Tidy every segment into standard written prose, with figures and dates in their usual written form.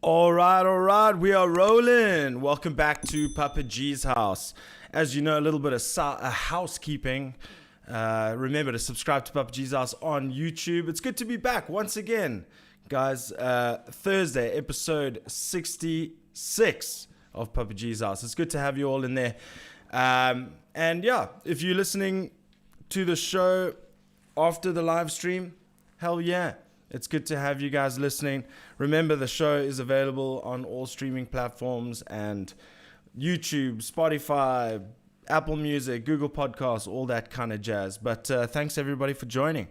All right, we are rolling. Welcome back to Papa G's house. As you know, a little bit of housekeeping. Remember to subscribe to Papa G's house on YouTube. It's good to be back once again, guys. Thursday, episode 66 of Papa G's house. It's good to have you all in there. And yeah, if you're listening to the show after the live stream, hell yeah. It's good to have you guys listening. Remember, the show is available on all streaming platforms and YouTube, Spotify, Apple Music, Google Podcasts, all that kind of jazz. But thanks, everybody, for joining.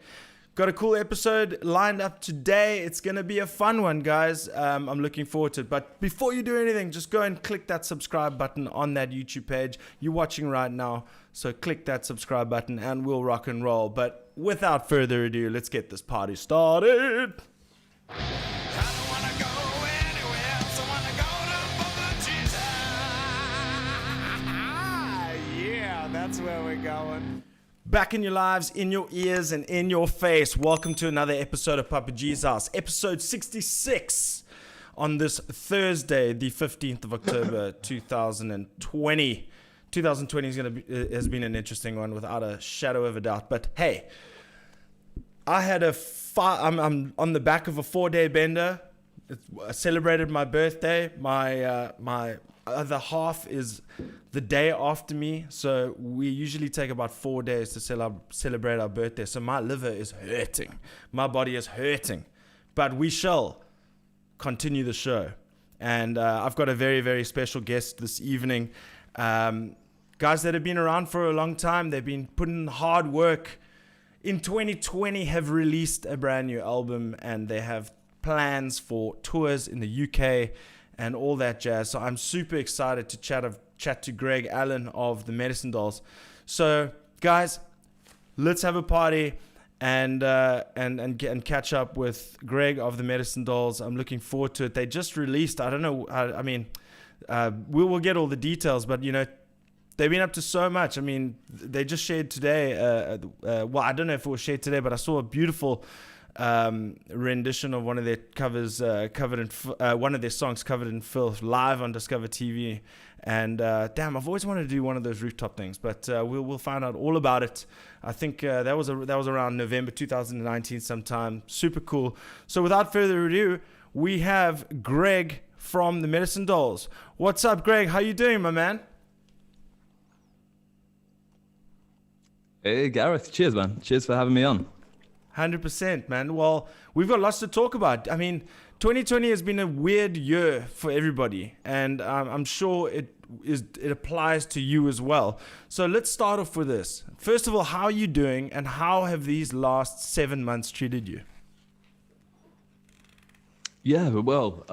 Got a cool episode lined up today. It's going to be a fun one, guys. I'm looking forward to it. But before you do anything, just go and click that subscribe button on that YouTube page. You're watching right now, so click that subscribe button and we'll rock and roll. But without further ado, let's get this party started. Yeah, that's where we're going. Back in your lives, in your ears, and in your face. Welcome to another episode of Papa G's House, episode 66 on this Thursday, the 15th of October, 2020. 2020 has been an interesting one without a shadow of a doubt. But hey, I'm on the back of a 4-day bender. I celebrated my birthday. My other half is the day after me, so we usually take about 4 days to celebrate our birthday. So my liver is hurting, my body is hurting, but we shall continue the show. And I've got a very, very special guest this evening. Guys that have been around for a long time, they've been putting hard work. In 2020 have released a brand new album, and they have plans for tours in the UK and all that jazz. So I'm super excited to chat to Greg Allan of the Medicine Dolls. So guys, let's have a party and catch up with Greg of the Medicine Dolls. I'm looking forward to it. They just released, I don't know, I mean, we'll get all the details, but you know, they've been up to so much. I mean, they just shared today, well, I don't know if it was shared today, but I saw a beautiful rendition of one of their covers one of their songs covered in filth live on Discover TV. And damn, I've always wanted to do one of those rooftop things, but we'll find out all about it. I think that was around November 2019 sometime. Super cool. So without further ado, we have Greg from the Medicine Dolls. What's up, Greg? How you doing, my man? Hey, Gareth. Cheers, man. Cheers for having me on. 100%, man. Well, we've got lots to talk about. I mean, 2020 has been a weird year for everybody, and I'm sure it applies to you as well. So let's start off with this. First of all, how are you doing, and how have these last 7 months treated you? Yeah, well,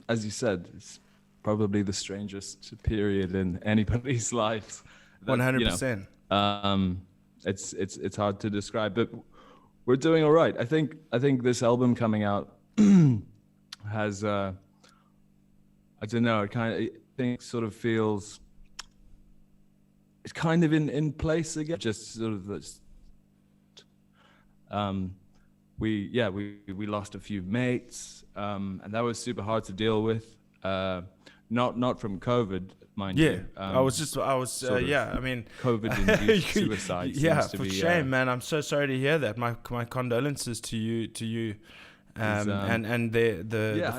as you said, it's probably the strangest period in anybody's life. 100%. It's hard to describe, but we're doing all right. I think this album coming out has I don't know, I think sort of feels it's kind of in place again. Just sort of this, we lost a few mates, and that was super hard to deal with. Not from COVID, mind you. I mean, COVID-induced suicide. Yeah, for shame, man. I'm so sorry to hear that. My condolences to you, and the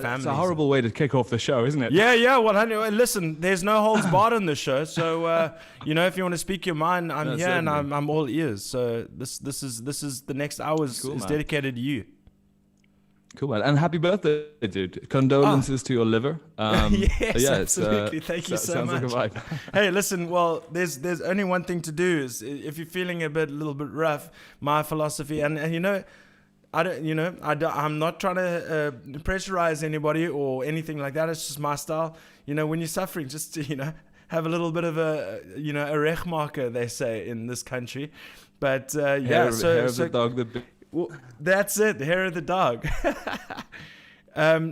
family. It's a horrible way to kick off the show, isn't it? Yeah. 100. Listen, there's no holds barred on the show, so if you want to speak your mind, I'm here, certainly. And I'm all ears. So this is the next hour is dedicated to you. Cool, man. And happy birthday, dude. Oh, Condolences to your liver. yes, Yeah, absolutely. Thank you so sounds much. like a vibe. Hey, listen. Well, there's only one thing to do is if you're feeling a little bit rough. My philosophy, and you know, I'm not trying to pressurize anybody or anything like that. It's just my style. You know, when you're suffering, just have a little bit of a a rechmarker, they say in this country. But yeah, Hair of the dog. Well, that's it. The hair of the dog.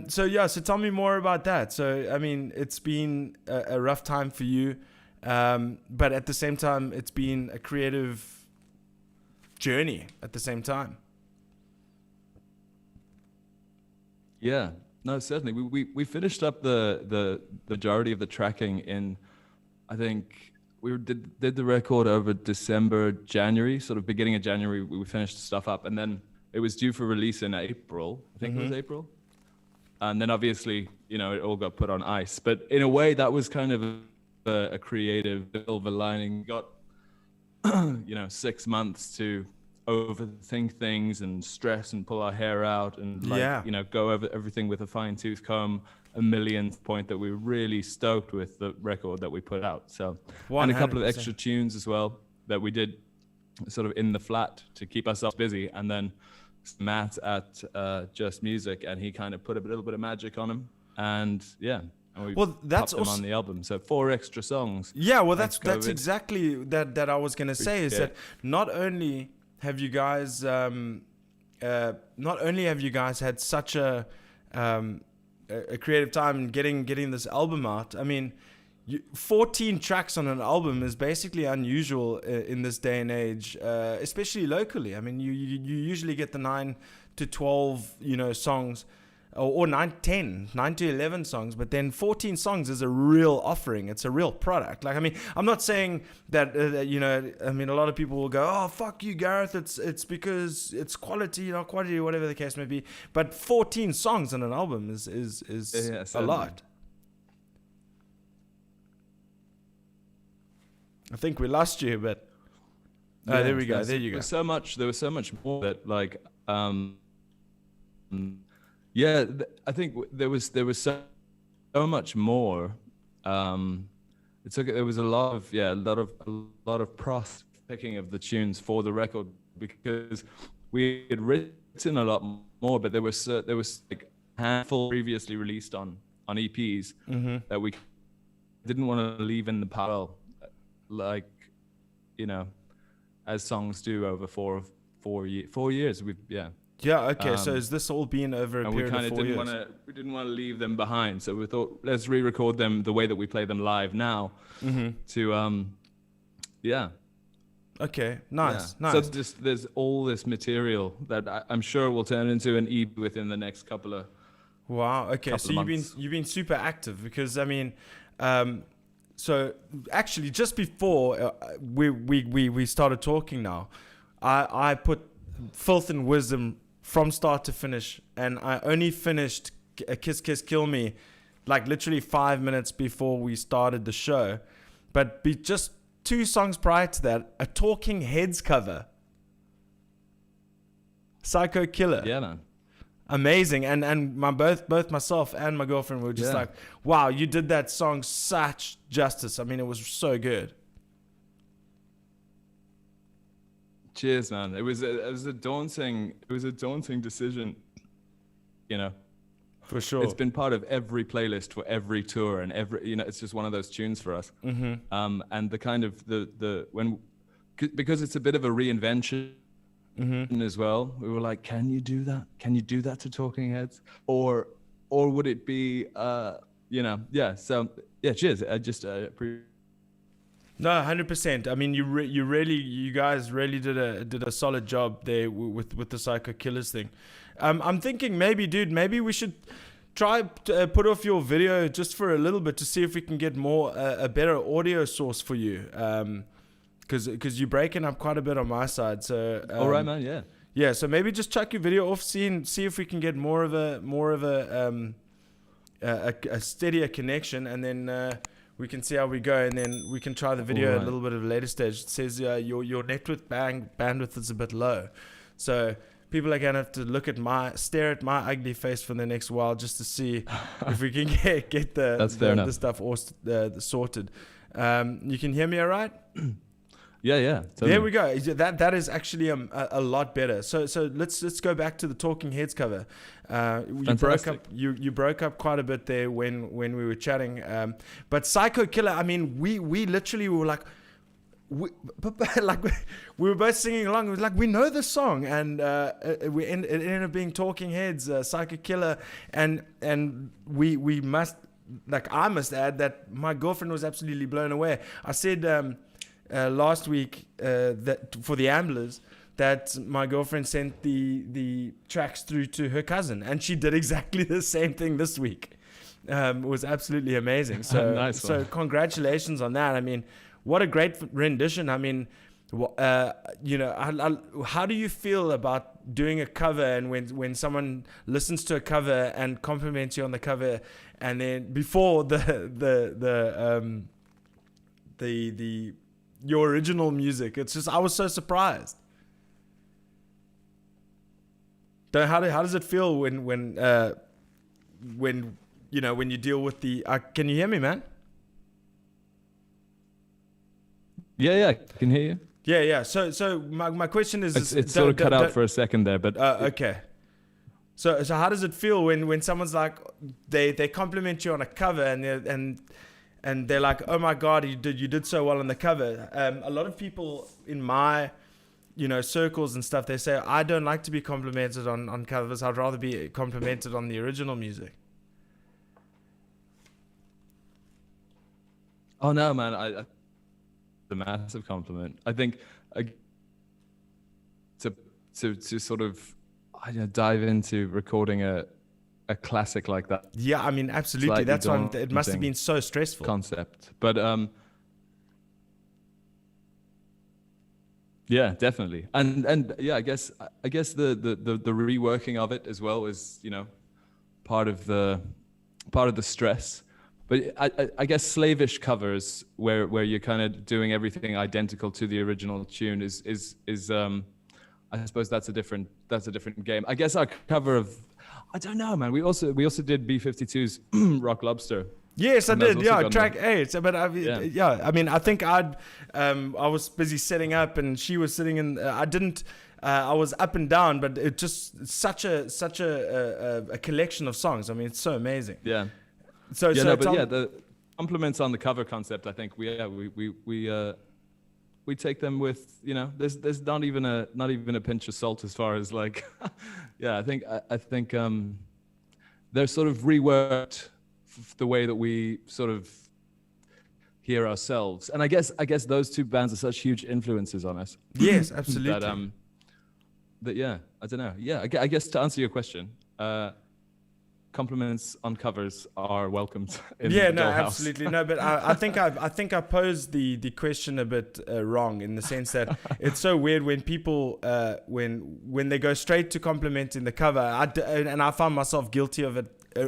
So tell me more about that. So, I mean, it's been a rough time for you, but at the same time, it's been a creative journey at the same time. Yeah, no, certainly. We finished up the majority of the tracking in, I think we did the record over December, January, sort of beginning of January. We finished stuff up, and then it was due for release in April. I think it was April. And then obviously, it all got put on ice. But in a way, that was kind of a creative silver lining. We got, 6 months to overthink things and stress and pull our hair out and go over everything with a fine tooth comb. A millionth point that we were really stoked with the record that we put out. So, 100%. And a couple of extra tunes as well that we did sort of in the flat to keep ourselves busy. And then Matt at Just Music, and he kind of put a little bit of magic on him. And and we that's popped them on the album. So 4 extra songs. Yeah, well, that's exactly that I was gonna say is that not only have you guys had such a creative time in getting this album out. I mean, 14 tracks on an album is basically unusual in this day and age, especially locally. I mean, you usually get the 9 to 12 songs, or 9 to 11 songs, but then 14 songs is a real offering. It's a real product. Like, I mean, I'm not saying that I mean, a lot of people will go, oh, fuck you, Gareth, it's because it's quality, quantity, whatever the case may be. But 14 songs on an album is a lot. I think we lost you, but there we go. There you go. There was so much more that, like, I think there was so much more. There was a lot of pros picking of the tunes for the record, because we had written a lot more, but there was like a handful previously released on EPs that we didn't want to leave in the pile, like, as songs do over 4 years. Yeah, okay, so has this all been over a period of 4 years? We didn't want to leave them behind, so we thought, let's re-record them the way that we play them live now. Okay, nice. So there's all this material that I'm sure will turn into an EP within the next couple of Wow, okay, so you've been super active, because, I mean, so actually just before we started talking now, I put Filth and Wisdom from start to finish, and I only finished Kiss Kiss Kill Me like literally 5 minutes before we started the show. But just 2 songs prior to that, a Talking Heads cover, Psycho Killer. Yeah, man. Amazing. And both myself and my girlfriend were just like, wow, you did that song such justice. I mean, it was so good. Cheers, man. It was a daunting decision, For sure. It's been part of every playlist for every tour, and it's just one of those tunes for us. And the kind of because it's a bit of a reinvention as well. We were like, can you do that? Can you do that to Talking Heads? Or would it be, So cheers. I just No, 100%. I mean, you guys really did a solid job there with the Psycho Killers thing. I'm thinking maybe we should try to put off your video just for a little bit to see if we can get a better audio source for you. Because you're breaking up quite a bit on my side. So all right, man. Yeah. Yeah. So maybe just chuck your video off, see if we can get more of a steadier connection, and then we can see how we go, and then we can try the video at a little bit of a later stage. It says your network bandwidth is a bit low, so people are gonna have to stare at my ugly face for the next while just to see if we can get the stuff sorted. You can hear me all right? Yeah. Totally. There we go. That is actually a lot better. So let's go back to the Talking Heads cover. You broke up quite a bit there when we were chatting. But Psycho Killer, I mean, we literally were like, we were both singing along. It was like, we know the song, and it ended up being Talking Heads, Psycho Killer, and we must, like, I must add that my girlfriend was absolutely blown away. I said last week that for the Amblers, that my girlfriend sent the tracks through to her cousin, and she did exactly the same thing this week. It was absolutely amazing. So nice so congratulations on that. I mean, what a great rendition. I mean, how do you feel about doing a cover, and when someone listens to a cover and compliments you on the cover, and then before your original music? It's just, I was so surprised. How does it feel when you deal with the? Can you hear me, man? Yeah, I can hear you. Yeah. So my question is, it's sort of cut out for a second there, but okay. So how does it feel when someone's like, they compliment you on a cover, and they're like, oh my God, you did so well on the cover. A lot of people in my, circles and stuff, they say, I don't like to be complimented on covers. I'd rather be complimented on the original music. Oh no, man, I a massive compliment. I think to sort of dive into recording a classic like that. Yeah, I mean, absolutely. That's why it must have been so stressful. Concept, but yeah, definitely, and yeah, I guess the reworking of it as well is part of the stress. But I guess slavish covers where you're kind of doing everything identical to the original tune is I suppose that's a different game. I guess our cover of, I don't know, man. We also did B-52's Rock Lobster. Yes, I did. Yeah, track 8. But I mean, I think I was busy setting up, and she was sitting in. I was up and down, but it just such a collection of songs. I mean, it's so amazing. Yeah. The compliments on the cover concept, I think we take them with, there's not even a pinch of salt as far as like, yeah, I think they're sort of reworked the way that we sort of hear ourselves, and I guess those two bands are such huge influences on us. Yes, absolutely. That yeah, I don't know. Yeah, I guess to answer your question, compliments on covers are welcomed in the Dollhouse. Absolutely. No, but I think I posed the question a bit wrong, in the sense that it's so weird when people when they go straight to complimenting the cover, and I found myself guilty of it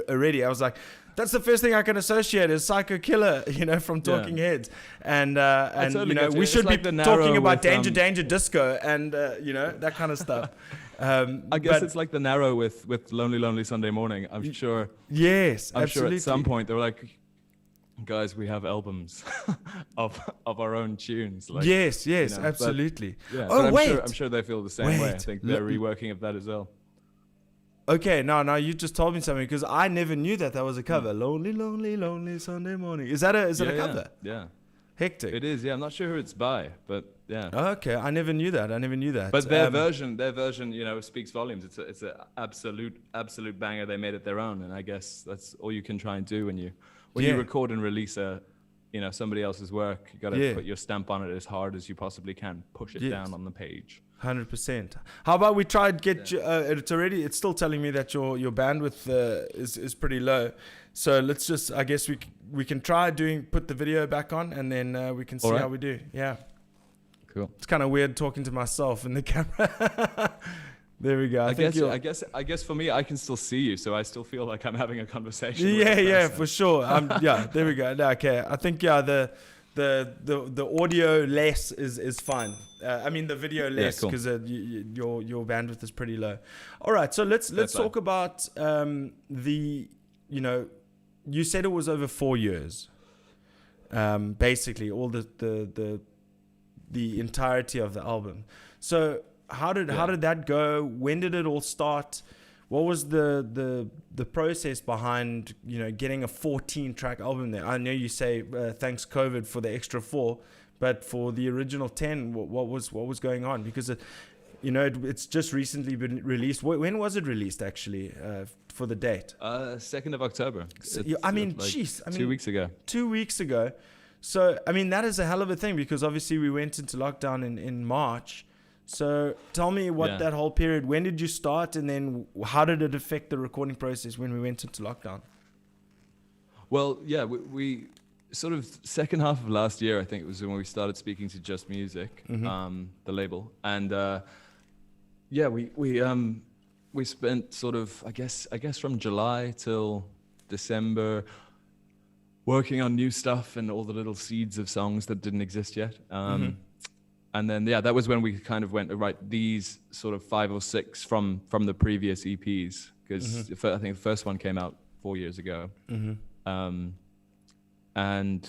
already. I was like, that's the first thing I can associate is Psycho Killer, from Talking Heads, and totally we should be talking about Danger Disco and that kind of stuff. I guess it's like the Narrow with Lonely Sunday Morning. I'm sure. Yes, I'm absolutely. sure at some point they were like, guys, we have albums of our own tunes. Like, yes, absolutely. I'm sure they feel the same way. I think they're reworking of that as well. Okay, now you just told me something, because I never knew that was a cover. Lonely Sunday Morning. Is that a cover? Yeah. Hectic. It is. Yeah, I'm not sure who it's by, but yeah. Okay, I never knew that. But their version, speaks volumes. It's an absolute banger. They made it their own, and I guess that's all you can try and do when you record and release somebody else's work. You got to put your stamp on it as hard as you possibly can. Push it down on the page. 100%. How about we try and get it's still telling me that your bandwidth is pretty low. So let's just, I guess we can try put the video back on, and then we can see how we do. Yeah. Cool. It's kind of weird talking to myself in the camera. There we go. I guess for me, I can still see you, so I still feel like I'm having a conversation. Yeah, for sure. There we go. No, okay. I think the audio less is fine. I mean the video Yeah, less cool. because your bandwidth is pretty low. All right, so let's That's fine. talk about the, you know, you said it was over 4 years. Basically all the entirety of the album. So how did that go? When did it all start? What was the process behind, you know, getting a 14-track album there? I know you say thanks COVID for the extra 4, but for the original 10, what was going on? Because it's just recently been released. When was it released actually? For the date? 2nd of October. So, It's, I mean, like jeez, 2 weeks ago. 2 weeks ago. So, I mean, that is a hell of a thing because obviously we went into lockdown in March. So tell me what that whole period, when did you start, and then how did it affect the recording process when we went into lockdown? Well, yeah, we sort of second half of last year, I think it was when we started speaking to Just Music, the label. And we spent sort of, I guess from July till December working on new stuff and all the little seeds of songs that didn't exist yet. And then, that was when we kind of went to write these sort of 5 or 6 from the previous EPs, because I think the first one came out 4 years ago. And then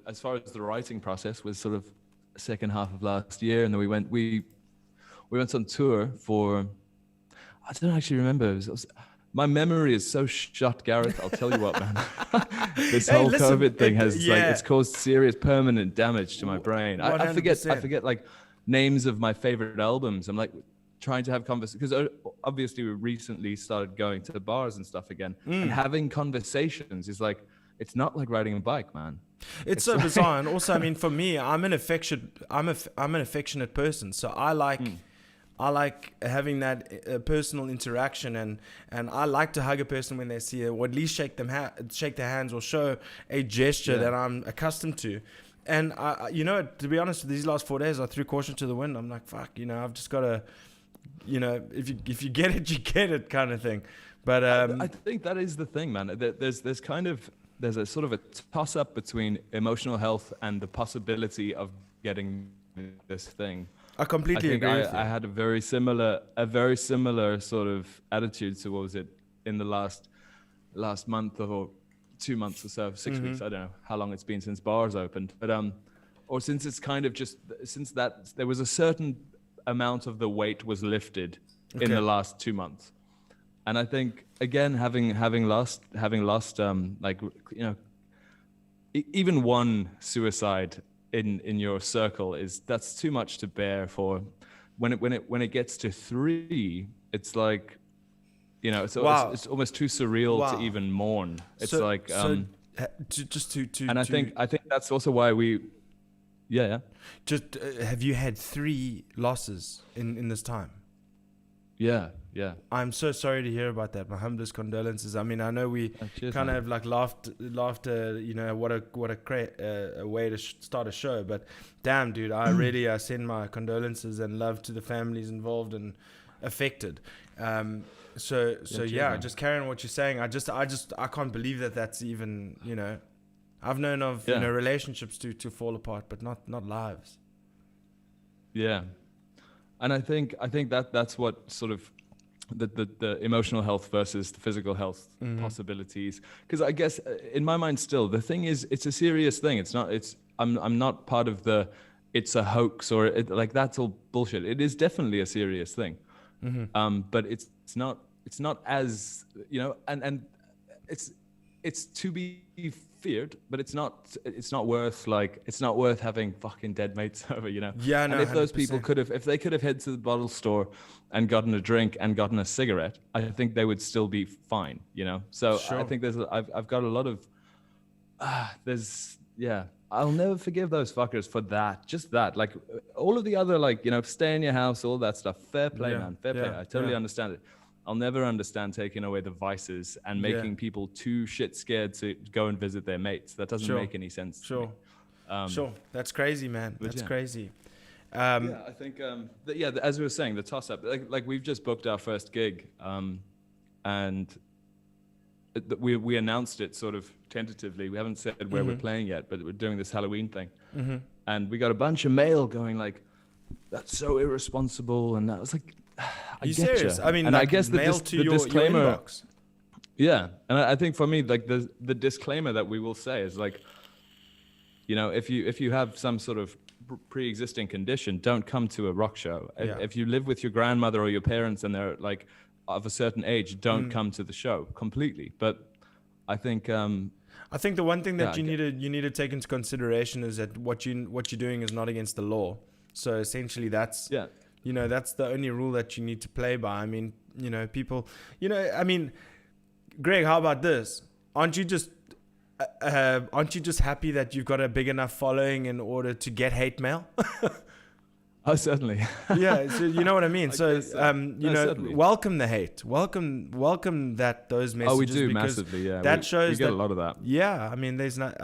as far as the writing process was sort of second half of last year, and then we went on tour for, I don't actually remember. It was, my memory is so shot, Gareth. I'll tell you what, man. This whole COVID thing has it's caused serious permanent damage to my brain. I forget like names of my favorite albums. I'm like trying to have conversations, because obviously we recently started going to the bars and stuff again, and having conversations is like, it's not like riding a bike, man. It's so bizarre. And also, I mean, for me, I'm an affectionate person, so I like having that personal interaction, and I like to hug a person when they see it, or at least shake their hands, or show a gesture that I'm accustomed to. And I, to be honest, these last 4 days I threw caution to the wind. I'm like, fuck, I've just got to, if you get it, you get it, kind of thing. But I think that is the thing, man. There's a sort of a toss up between emotional health and the possibility of getting this thing. I completely agree with you. I had a very similar sort of attitude to, what was it, in the last month or 2 months or so, 6 weeks. I don't know how long it's been since bars opened, but or since it's kind of just, since that there was a certain amount of the weight was lifted in the last 2 months. And I think, again, having lost even one suicide in your circle, that's too much to bear. For when it gets to 3, it's like, it's almost too surreal to even mourn. It's and I think that's also why we just have you had 3 losses in this time? Yeah. I'm so sorry to hear about that. My humblest condolences. I mean, I know we kind of like laughed. What a great way to start a show. But damn, dude, I really send my condolences and love to the families involved and affected. Just carrying what you're saying. I can't believe that even, I've known of relationships to fall apart, but not lives. Yeah. And I think that's what sort of the emotional health versus the physical health possibilities. Because I guess in my mind still, the thing is, it's a serious thing. I'm not part of it's a hoax or that's all bullshit. It is definitely a serious thing. But it's not as, and it's to be feared, but it's not worth having fucking dead mates over, Yeah, no. And if those 100%. people if they could have headed to the bottle store and gotten a drink and gotten a cigarette, I think they would still be fine, So Sure. I think I've got a lot of I'll never forgive those fuckers for that. Just that, like all of the other, stay in your house, all that stuff. Fair play, man. Fair play. I totally understand it. I'll never understand taking away the vices and making people too shit scared to go and visit their mates. That doesn't make any sense. Sure. That's crazy, man. That's crazy. I think, as we were saying, the toss up, like we've just booked our first gig, and we announced it sort of tentatively. We haven't said where we're playing yet, but we're doing this Halloween thing. and we got a bunch of mail going like, "That's so irresponsible," and I was like, "I Are you get serious? ya." I mean, and like I guess mail to your disclaimer, inbox. yeah, and I think for me, like the disclaimer that we will say is like, you know, if you have some sort of pre-existing condition, don't come to a rock show. Yeah. If you live with your grandmother or your parents and they're like of a certain age, don't come to the show completely. But I think I think the one thing that Yeah, you need to take into consideration is that what you're doing is not against the law. So essentially, that's yeah, that's the only rule that you need to play by. I mean, people, I mean, Greg, how about this? Aren't you just happy that you've got a big enough following in order to get hate mail? oh certainly. Yeah, so you know what I mean. So, guess so. No, certainly. welcome the hate, welcome that those messages. Oh, we do because massively. Yeah, that we shows get that, a lot of that. Yeah, I mean, there's not.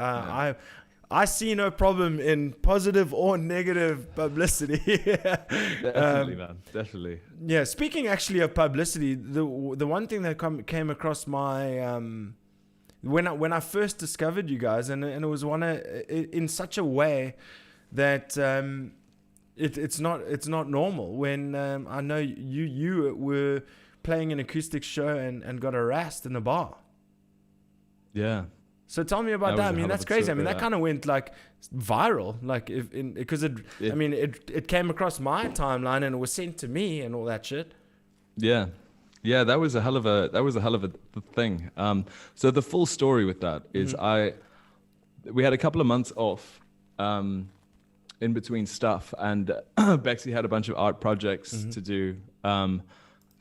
I see no problem in positive or negative publicity. Definitely, man. Definitely. Yeah, speaking actually of publicity, the one thing that came across my when I first discovered you guys, and it was in such a way that it's not normal. When I know you were playing an acoustic show and got harassed in a bar. Yeah. So tell me about that. I mean, that's crazy. I mean, that kind of went like viral, like because I mean, it came across my timeline and it was sent to me and all that shit. Yeah. Yeah, that was a hell of a thing. So the full story with that is we had a couple of months off in between stuff, and Bexy had a bunch of art projects to do.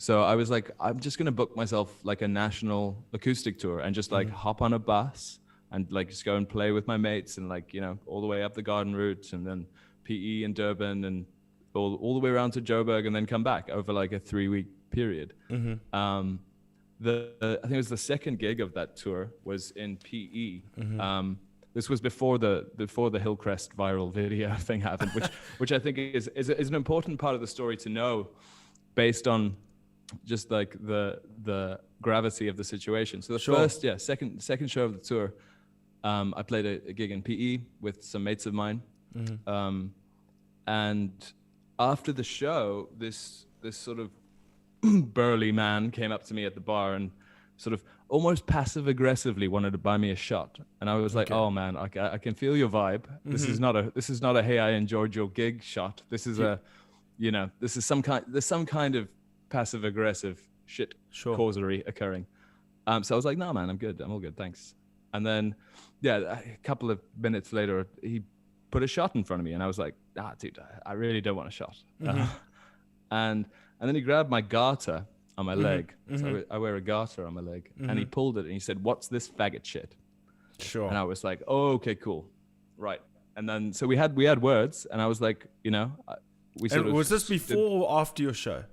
So I was like, I'm just gonna book myself like a national acoustic tour and just like hop on a bus and like just go and play with my mates and like, all the way up the Garden Route and then PE and Durban and all the way around to Joburg and then come back over like a 3-week period. I think it was the second gig of that tour was in PE. This was before the Hillcrest viral video thing happened, which I think is an important part of the story to know, based on just like the gravity of the situation. So the second show of the tour, I played a gig in PE with some mates of mine, and after the show, this sort of burly man came up to me at the bar and sort of almost passive aggressively wanted to buy me a shot, and I was like, "Oh man, I can feel your vibe. This is not a hey, I enjoyed your gig shot. This is this is some kind of passive aggressive shit causery occurring." So I was like, "No man, I'm all good, thanks." And then a couple of minutes later, he put a shot in front of me, and I was like, dude, I really don't want a shot. And then he grabbed my garter on my leg. So I wear a garter on my leg. And he pulled it and he said, "What's this faggot shit?" Sure. And I was like, "Oh, okay, cool. Right." And then, so we had words, and I was like, was this before or after your show?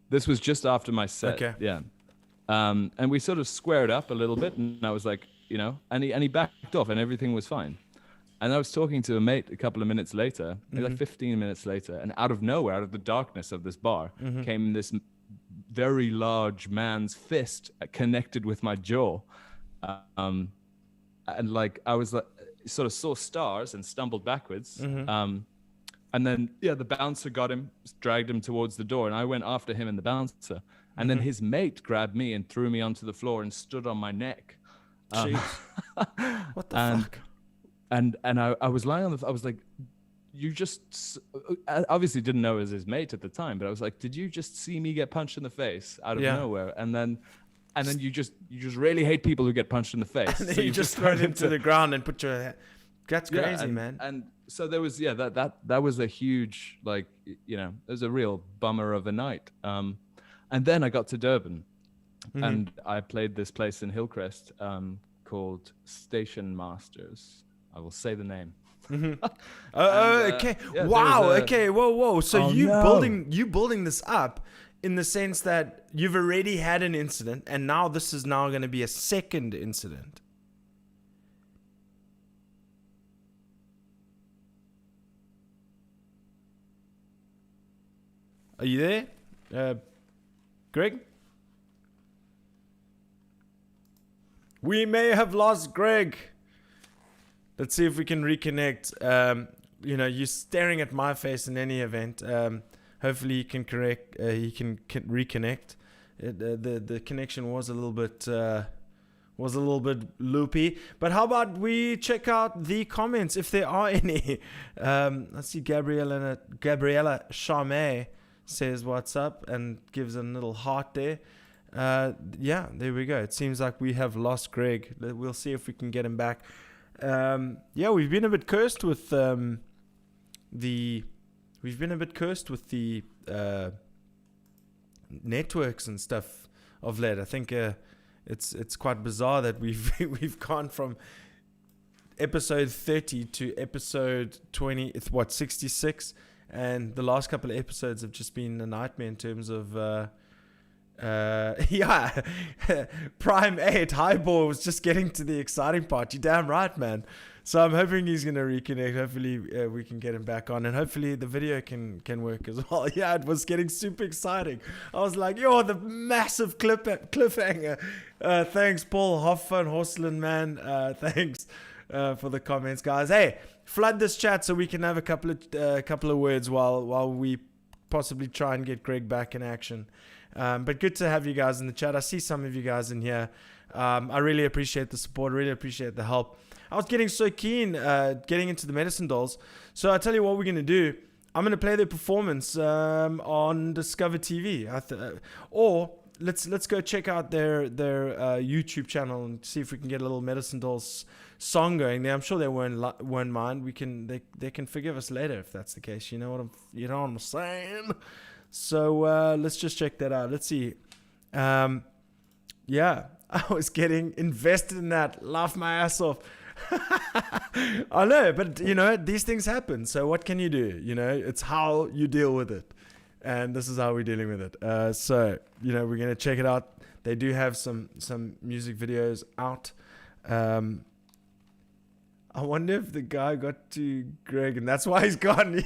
This was just after my set. Okay. Yeah. And we sort of squared up a little bit, and I was like, and he backed off and everything was fine. And I was talking to a mate a couple of minutes later, maybe like 15 minutes later, and out of nowhere, out of the darkness of this bar, came this very large man's fist connected with my jaw. And like, I was like, sort of saw stars and stumbled backwards. And then, the bouncer got him, dragged him towards the door, and I went after him and the bouncer. And then his mate grabbed me and threw me onto the floor and stood on my neck. Jeez. What the fuck? And I was lying on the, I was like, you just, I obviously didn't know it was his mate at the time, but I was like, did you just see me get punched in the face out of nowhere? And then you just really hate people who get punched in the face. And then so you just throw him to the ground and put your, that's crazy, man. And so there was, that was a huge, like, it was a real bummer of a night. And then I got to Durban and I played this place in Hillcrest called Station Masters. I will say the name. Okay. Wow. Okay. Whoa. So building this up in the sense that you've already had an incident, and now this is now going to be a second incident. Are you there, Greg? We may have lost Greg. Let's see if we can reconnect. you're staring at my face in any event. Hopefully he can reconnect. The connection was a little bit loopy. But how about we check out the comments if there are any? Let's see. Gabriella Charmé says what's up and gives a little heart there. Yeah, there we go. It seems like we have lost Greg. We'll see if we can get him back. Yeah, we've been a bit cursed with the networks and stuff of late. I think it's quite bizarre that we've gone from episode 30 to episode 66, and the last couple of episodes have just been a nightmare in terms of yeah. Prime 8 Highball was just getting to the exciting part. You're damn right, man. So I'm hoping he's going to reconnect. Hopefully we can get him back on, and hopefully the video can work as well. Yeah, it was getting super exciting. I was like, yo, the massive cliffhanger. Thanks, Paul Hoffman, Horseland, man. Thanks for the comments, guys. Hey, flood this chat so we can have a couple of words while we possibly try and get Greg back in action. But good to have you guys in the chat. I see some of you guys in here. I really appreciate the support. Really appreciate the help. I was getting so keen getting into the Medicine Dolls. So I tell you what we're going to do. I'm going to play their performance on Discover TV. Or let's go check out their YouTube channel and see if we can get a little Medicine Dolls song going there. I'm sure they won't mind. They can forgive us later if that's the case. You know what I'm saying? So let's just check that out. Let's see. Yeah, I was getting invested in that. Laugh my ass off. I know, but these things happen. So what can you do? It's how you deal with it. And this is how we're dealing with it. So, we're going to check it out. They do have some music videos out. I wonder if the guy got to Greg and that's why he's gone.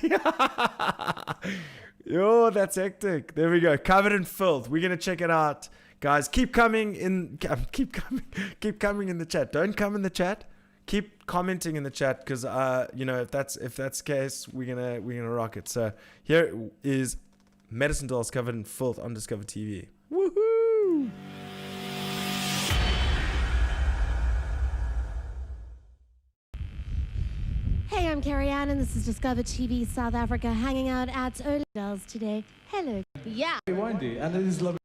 Yo, that's hectic. There we go. Covered in filth. We're going to check it out. Guys, keep coming in the chat. Don't come in the chat. Keep commenting in the chat because if that's the case, we're gonna rock it. So here is Medicine Dolls Covered in Filth on Discover TV. Woohoo! Hey, I'm Carrie Ann, and this is Discover TV South Africa, hanging out at Early Dolls today. Hello. Yeah. Windy, and it is lovely.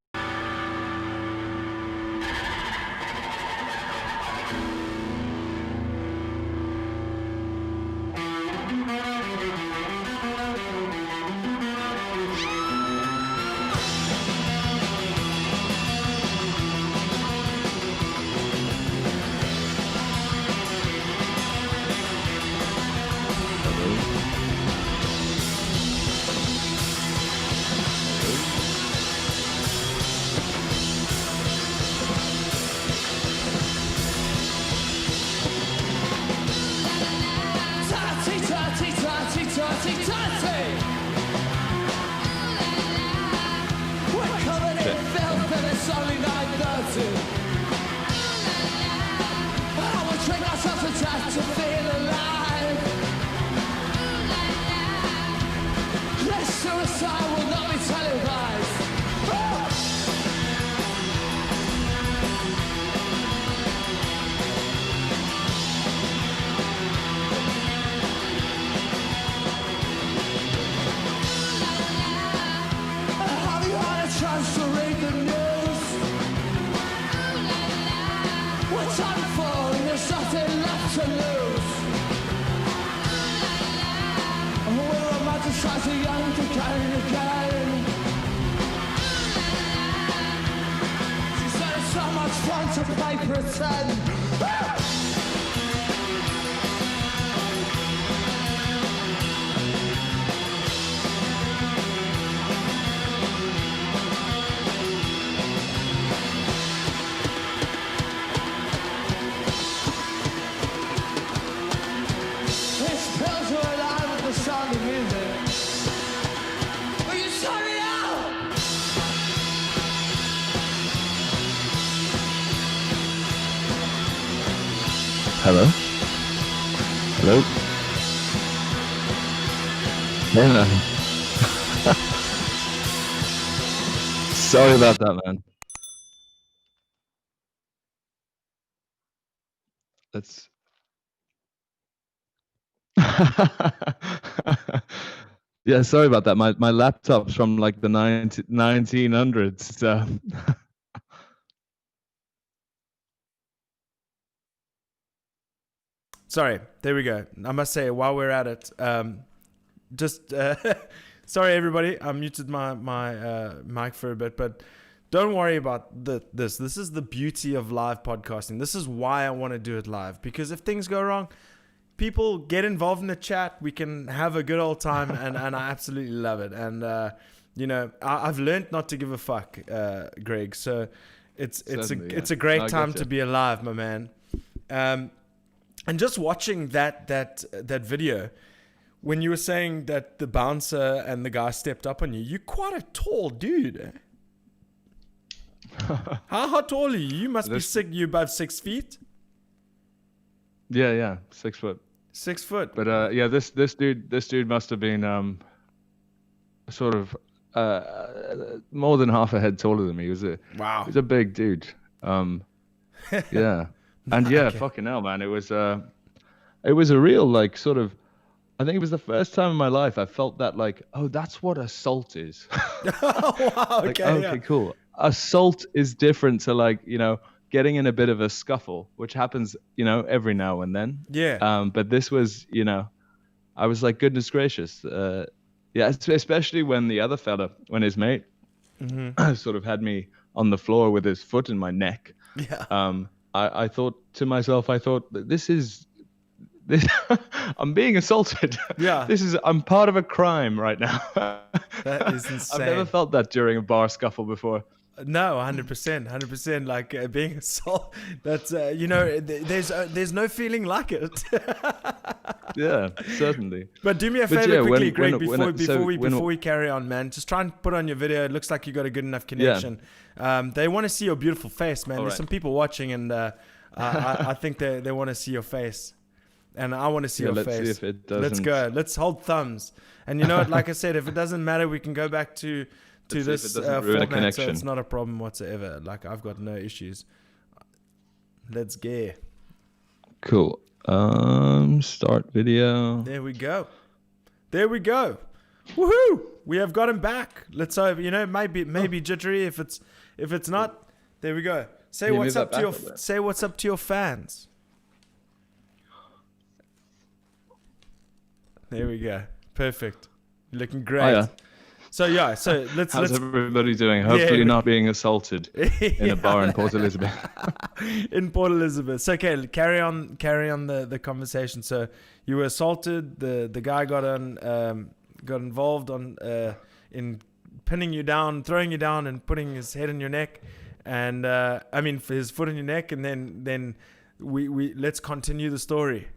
Hello? Hello? Hey, man. Sorry about that, man. That's. Yeah, sorry about that. My laptop's from like the 1900s. So. Sorry, there we go. I must say, while we're at it, just sorry everybody, I muted my mic for a bit, but don't worry about this. This is the beauty of live podcasting. This is why I want to do it live, because if things go wrong, people get involved in the chat. We can have a good old time, and I absolutely love it. And I've learned not to give a fuck, Greg. So it's a great time to be alive, my man. And just watching that video, when you were saying that the bouncer and the guy stepped up on you, you're quite a tall dude. How tall are you? You must be sick. You above 6 feet? Yeah, 6 foot. 6 foot. But yeah, this dude must have been sort of more than half a head taller than me. He was a big dude. Yeah. And yeah, okay. Fucking hell, man. It was a real, like, sort of, I think it was the first time in my life I felt that, like, oh, that's what assault is. Oh, wow, like, okay, cool. Assault is different to, like, getting in a bit of a scuffle, which happens, every now and then. Yeah. But this was, I was like, goodness gracious. Yeah, especially when the other fella, when his mate sort of had me on the floor with his foot in my neck. Yeah. I thought to myself, this, I'm being assaulted. Yeah. I'm part of a crime right now. That is insane. I've never felt that during a bar scuffle before. No, 100%, like being assaulted. That's there's no feeling like it. Yeah, certainly. But do me a favor quickly, Greg, before we carry on, man. Just try and put on your video. It looks like you got a good enough connection. Yeah. They want to see your beautiful face, man. There's some people watching, and I think they want to see your face, and I want to see your face. Let's see if it doesn't. Let's go. Let's hold thumbs. And you know what? Like I said, if it doesn't matter, we can go back to this format, so it's not a problem whatsoever. Like, I've got no issues. Let's go. Cool. Start video. There we go. Woohoo! We have got him back. Let's hope. Maybe jittery. If it's not, there we go. Say what's up to your fans. There we go. Perfect. You're looking great. Oh, yeah. So let's. How's everybody doing? Hopefully not being assaulted in a bar in Port Elizabeth. In Port Elizabeth. So okay, carry on the conversation. So you were assaulted. The guy got involved in pinning you down, throwing you down, and putting his head in your neck, and his foot in your neck, and then we let's continue the story.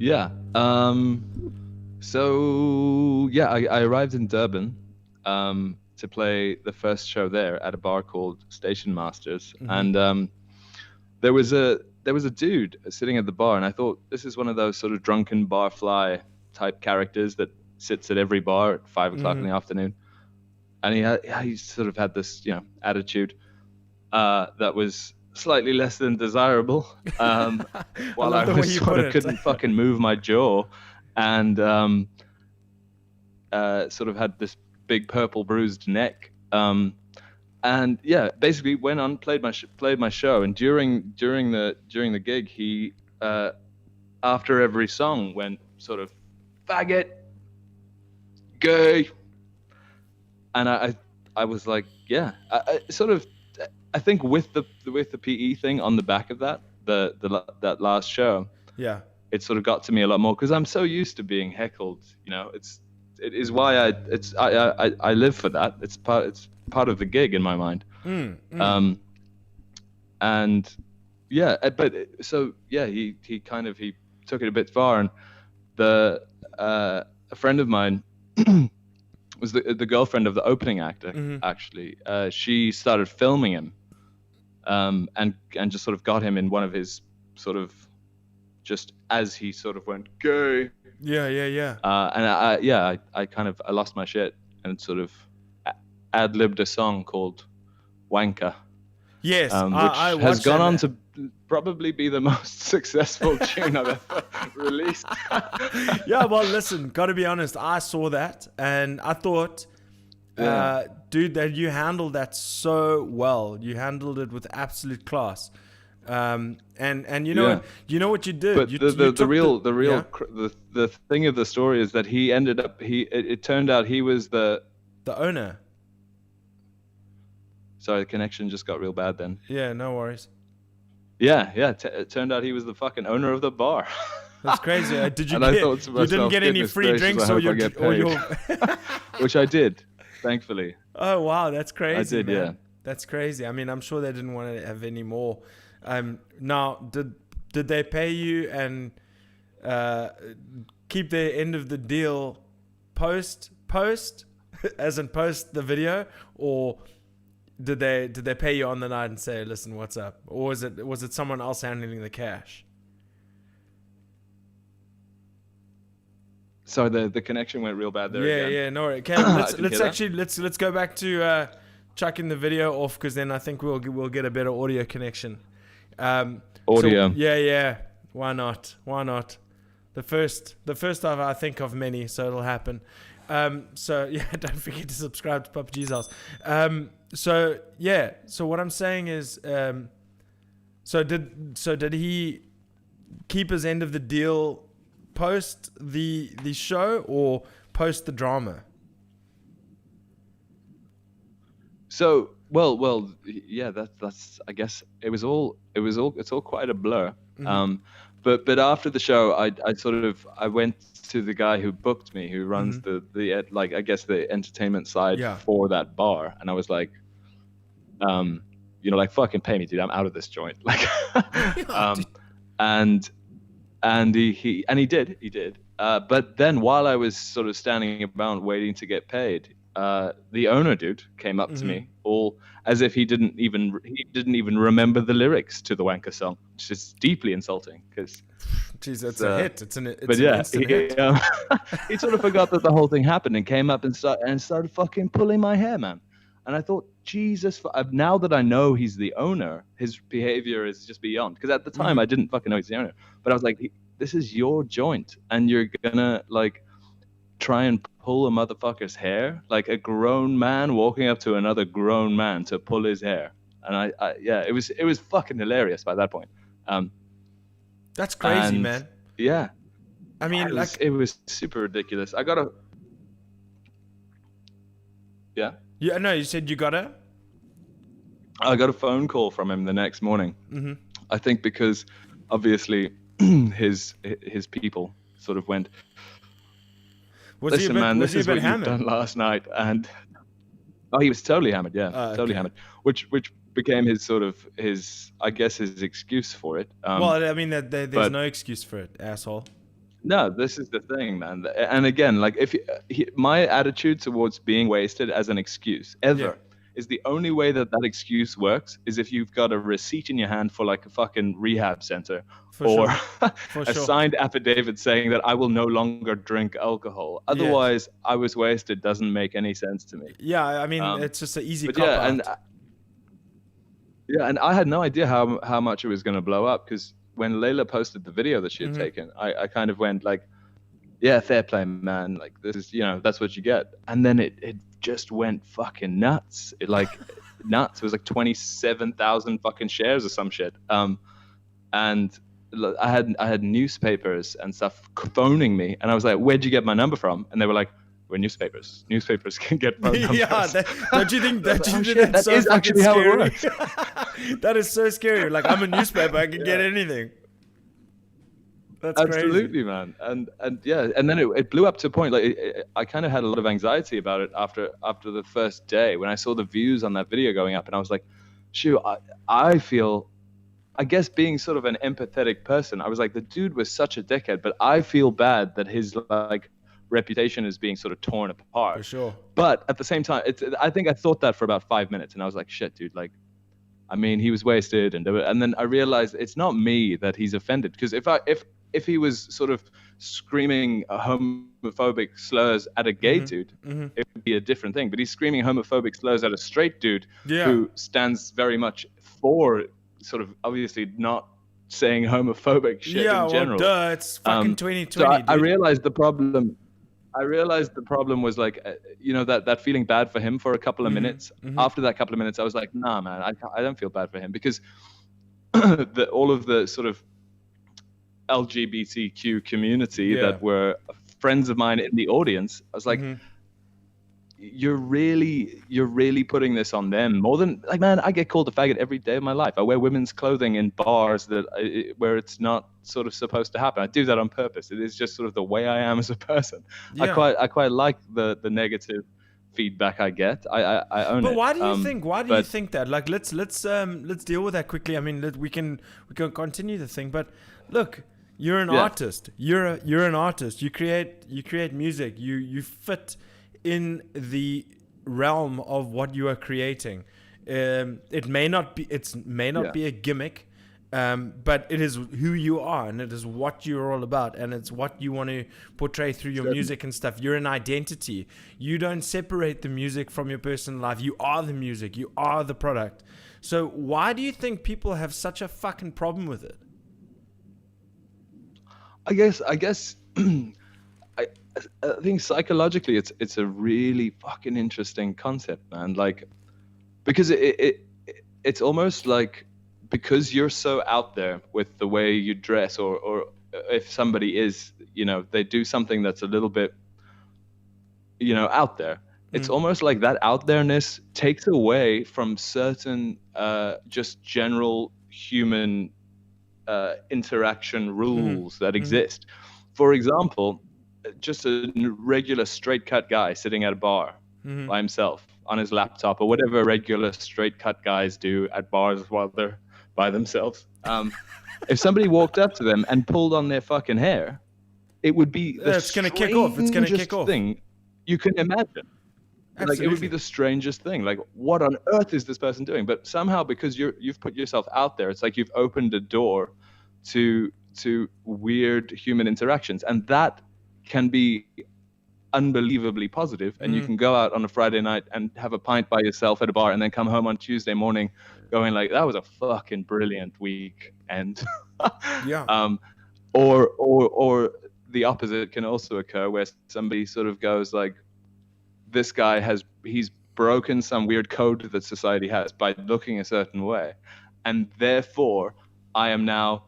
Yeah. So yeah, I arrived in Durban to play the first show there at a bar called Station Masters, and there was a dude sitting at the bar, and I thought, this is one of those sort of drunken barfly type characters that sits at every bar at 5 o'clock in the afternoon, and he sort of had this attitude that was slightly less than desirable, while I was sort of couldn't fucking move my jaw, and sort of had this big purple bruised neck, and yeah, basically went on, played my show, and during the gig, he after every song went sort of faggot, gay, and I was like, yeah, I sort of. I think with the PE thing on the back of that that last show, yeah, it sort of got to me a lot more, because I'm so used to being heckled. It is why I live for that. It's part of the gig in my mind. And yeah, but so yeah, he took it a bit far, and a friend of mine was the girlfriend of the opening actor. Actually, she started filming him. And just sort of got him in one of his sort of just as he sort of went gay. Yeah. And I kind of lost my shit and sort of ad-libbed a song called Wanker. Yes, which I has watched gone that, on man. to probably be the most successful tune I've ever released. Yeah, well, listen, gotta be honest, I saw that and I thought, Yeah. dude, that you handled that so well. You handled it with absolute class. And you know Yeah. what, you know what you did. But You the took real yeah? the thing of the story is that he ended up it turned out he was the The owner. sorry, the connection just got real bad then. Yeah, no worries. Yeah. It turned out he was the fucking owner of the bar. That's crazy. Did you And I get? thought to You didn't myself, get any "Goodness free gracious, drinks I or hope I get or paid." your. Which I did, thankfully. Oh wow, that's crazy. I did, man. yeah. That's crazy. I mean, I'm sure they didn't want to have any more. Now, did they pay you and keep the end of the deal post as in post the video, or did they pay you on the night and say, listen, what's up, or was it someone else handling the cash? So the connection went real bad there again. Yeah, no. Okay, I didn't let's hear actually let's go back to chucking the video off, because then I think we'll get a better audio connection. Audio. So, yeah. Why not? The first of I think of many, so it'll happen. So yeah, don't forget to subscribe to Papa G's house. So what I'm saying is, so did he keep his end of the deal post the show or post the drama? So yeah, that's I guess it's all quite a blur. Mm-hmm. But after the show, I went to the guy who booked me, who runs the like I guess the entertainment side for that bar, and I was like, like fucking pay me, dude. I'm out of this joint. Like, and he did. But then while I was sort of standing around waiting to get paid, the owner dude came up to me, all as if he didn't even remember the lyrics to the Wanker song, which is deeply insulting because. Jeez, it's a hit. It's an He, instant hit. He sort of forgot that the whole thing happened and came up and started fucking pulling my hair, man. And I thought, Jesus, now that I know he's the owner, his behavior is just beyond. Because at the time, I didn't fucking know he's the owner. But I was like, this is your joint, and you're gonna like try and pull a motherfucker's hair, like a grown man walking up to another grown man to pull his hair. And it was fucking hilarious by that point. That's crazy, man. Yeah. I mean, it was super ridiculous. Yeah. Yeah, no, you said you got it? I got a phone call from him the next morning. Mm-hmm. I think because obviously his people sort of went, listen, man, this is what you've done last night. And he was totally hammered. Yeah, totally hammered, which became his excuse for it. Well, I mean, there's no excuse for it, asshole. No, this is the thing, man. And again, like my attitude towards being wasted as an excuse is the only way that excuse works is if you've got a receipt in your hand for like a fucking rehab center a signed affidavit saying that I will no longer drink alcohol. Otherwise, I was wasted doesn't make any sense to me. Yeah, I mean, it's just an easy cop out. And I had no idea how much it was going to blow up, because when Layla posted the video that she had taken, I kind of went like, yeah, fair play, man. Like, this is, that's what you get. And then it just went fucking nuts. Nuts. It was like 27,000 fucking shares or some shit. And I had newspapers and stuff phoning me, and I was like, where'd you get my number from? And they were like, we're newspapers. Newspapers can get phone numbers. Yeah, don't you think that's so is actually how scary? it works. That is so scary. Like, I'm a newspaper, I can get anything. That's absolutely crazy. Man. And then it blew up to a point, like I kind of had a lot of anxiety about it after the first day when I saw the views on that video going up, and I was like, shoot, I feel, I guess being sort of an empathetic person, I was like, the dude was such a dickhead, but I feel bad that his like reputation is being sort of torn apart. For sure. But at the same time, I think I thought that for about 5 minutes, and I was like, shit, dude, like I mean, he was wasted, and then I realized it's not me that he's offended, because if he was sort of screaming homophobic slurs at a gay dude, it would be a different thing. But he's screaming homophobic slurs at a straight dude who stands very much for sort of obviously not saying homophobic shit in general. Well, duh, it's fucking 2020. So I realized the problem. I realized the problem was like, that feeling bad for him for a couple of minutes. After that couple of minutes, I was like, nah, man, I don't feel bad for him, because all of the sort of LGBTQ community that were friends of mine in the audience, I was like, you're really putting this on them more than, like, man, I get called a faggot every day of my life. I wear women's clothing in bars where it's not sort of supposed to happen. I do that on purpose. It is just sort of the way I am as a person. I quite like the negative feedback I get. I own it. But why do you think? Why do you think that? Like, let's deal with that quickly. I mean, we can continue the thing. But look, you're an artist. You're an artist. You create music. You fit in the realm of what you are creating. It may not be be a gimmick, but it is who you are, and it is what you're all about, and it's what you want to portray through your music and stuff. You're an identity. You don't separate the music from your personal life. You are the music. You are the product. So why do you think people have such a fucking problem with it? I guess I think psychologically it's a really fucking interesting concept, man. Like, because it's almost like, because you're so out there with the way you dress, or if somebody is, they do something that's a little bit, out there. It's almost like that out there-ness takes away from certain just general human interaction rules that exist. For example, just a regular straight cut guy sitting at a bar by himself on his laptop, or whatever regular straight cut guys do at bars while they're by themselves. If somebody walked up to them and pulled on their fucking hair, it would be it's gonna kick off. It's gonna kick off. Thing you can imagine. Absolutely. Like, it would be the strangest thing. Like, what on earth is this person doing? But somehow, because you've put yourself out there, it's like you've opened a door to weird human interactions, and that can be unbelievable positive. And you can go out on a Friday night and have a pint by yourself at a bar, and then come home on Tuesday morning going like, that was a fucking brilliant weekend. Or the opposite can also occur, where somebody sort of goes like, this guy he's broken some weird code that society has by looking a certain way, and therefore I am now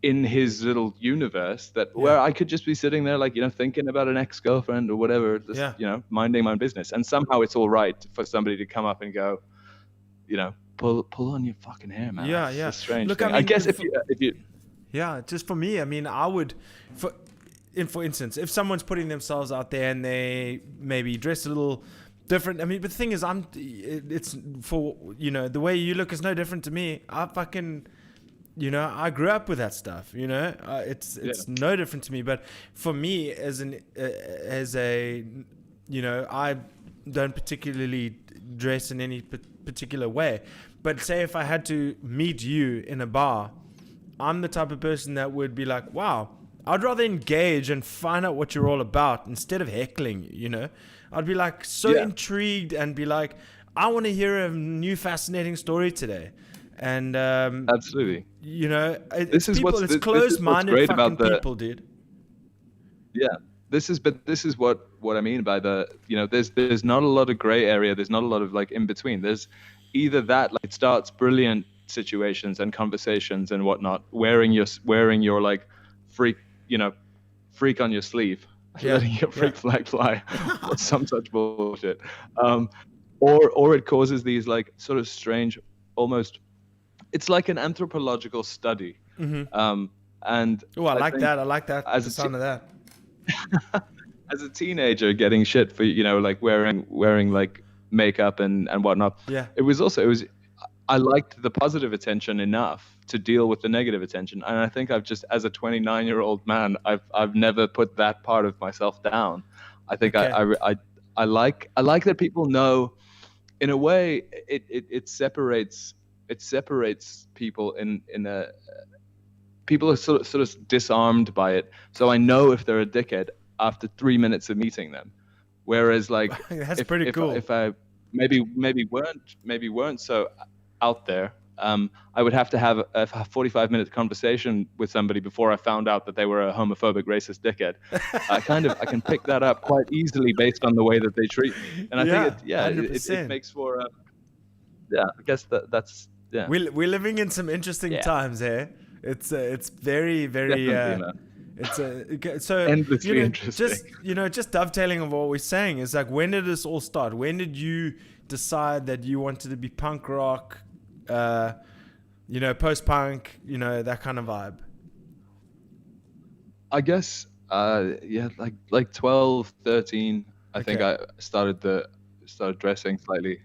in his little universe where I could just be sitting there, like, thinking about an ex-girlfriend or whatever, just, minding my own business. And somehow it's all right for somebody to come up and go, pull on your fucking hair, man. That's a strange thing. I mean, I guess if you just for me, I mean, I would, for instance, if someone's putting themselves out there and they maybe dress a little different, I mean, but the thing is, it's for, the way you look is no different to me. I fucking, I grew up with that stuff, it's no different to me. But for me, as a, I don't particularly dress in any particular way. But say if I had to meet you in a bar, I'm the type of person that would be like, wow, I'd rather engage and find out what you're all about instead of heckling you, I'd be like intrigued and be like, I want to hear a new fascinating story today. And absolutely, it's closed-minded fucking people, dude. Yeah, this is what I mean by the, there's not a lot of gray area. There's not a lot of like in between. There's either that, like, it starts brilliant situations and conversations and whatnot, wearing your like freak on your sleeve, letting your freak flag fly, or some such bullshit, or it causes these like sort of strange, almost, it's like an anthropological study. And I like that. As the sound of that. As a teenager, getting shit for like wearing like makeup and whatnot. Yeah. It was I liked the positive attention enough to deal with the negative attention, and I think I've just, as a 29-year-old man, I've never put that part of myself down. I think I like that people know. In a way, it separates separates people in a people are sort of disarmed by it. So I know if they're a dickhead after 3 minutes of meeting them. Whereas like That's pretty cool. if I maybe weren't so out there, I would have to have a 45-minute conversation with somebody before I found out that they were a homophobic, racist dickhead. I can pick that up quite easily based on the way that they treat me, and I think it makes for I guess that's We're living in some interesting times here. It's very so endlessly interesting. Just dovetailing on what we're saying is like, when did this all start? When did you decide that you wanted to be punk rock, post-punk, that kind of vibe? I guess like 12, 13. I think I started dressing slightly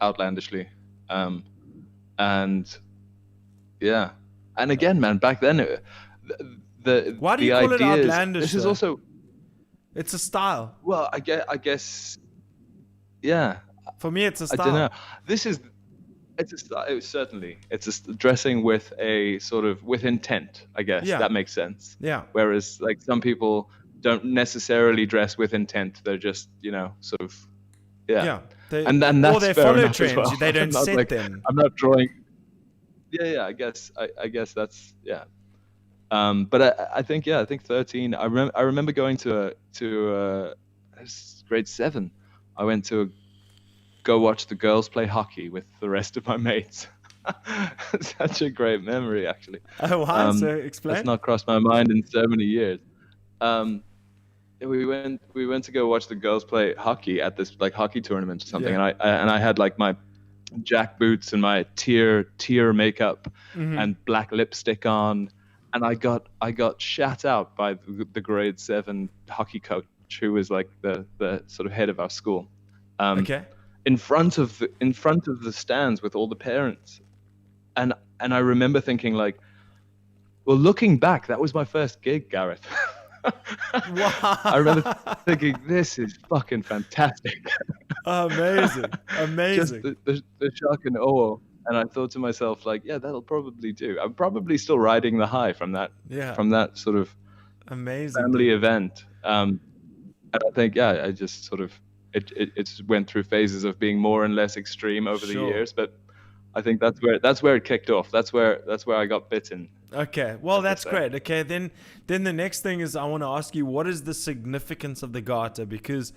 outlandishly, and again, man, back then why do you call it outlandish? This is also, it's a style. Well, I guess yeah. For me, it's a style. I don't know. It's a style. Certainly, it's dressing with a sort of with intent. I guess that makes sense. Yeah. Whereas like some people don't necessarily dress with intent. They're just sort of and that's they fair follow enough trends. as well. They don't set them. I'm not drawing. Yeah. I guess that's But I think 13. I remember going to grade 7. I went to go watch the girls play hockey with the rest of my mates. Such a great memory, actually. Oh wow! So explain. That's not crossed my mind in so many years. We went to go watch the girls play hockey at this like hockey tournament or something, and I had like my jack boots and my tear makeup and black lipstick on, and I got shat out by the grade 7 hockey coach, who was like the sort of head of our school. In front of the stands with all the parents, and I remember thinking like, well, looking back, that was my first gig, Gareth. Wow. I remember thinking, this is fucking fantastic. Amazing. Just the shock and awe. And I thought to myself, like, yeah, that'll probably do. I'm probably still riding the high from that sort of amazing family event. And I think, I just sort of it went through phases of being more and less extreme over the years, but I think that's where it kicked off. That's where I got bitten. Okay, well, that's great. Okay, then the next thing is I want to ask you, what is the significance of the garter? Because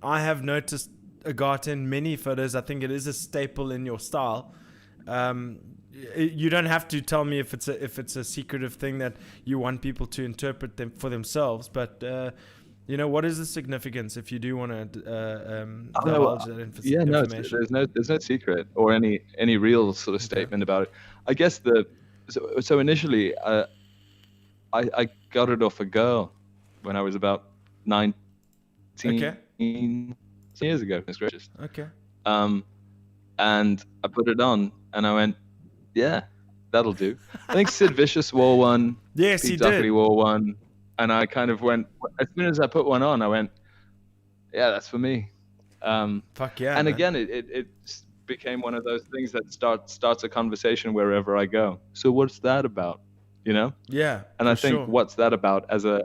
I have noticed a garter in many photos. I think it is a staple in your style. You don't have to tell me if it's a secretive thing that you want people to interpret them for themselves, but what is the significance if you do want to divulge that information? There's no secret or any real sort of statement about it. I guess so initially I got it off a girl when I was about 19 years ago. Goodness gracious. Okay. And I put it on and I went, yeah, that'll do. I think Sid Vicious wore one. Yes, Pete he Doherty did. wore one. And I kind of went, as soon as I put one on, I went, yeah, that's for me. Fuck yeah. And man. again, it became one of those things that starts a conversation wherever I go. So what's that about? Yeah. And I think what's that about as a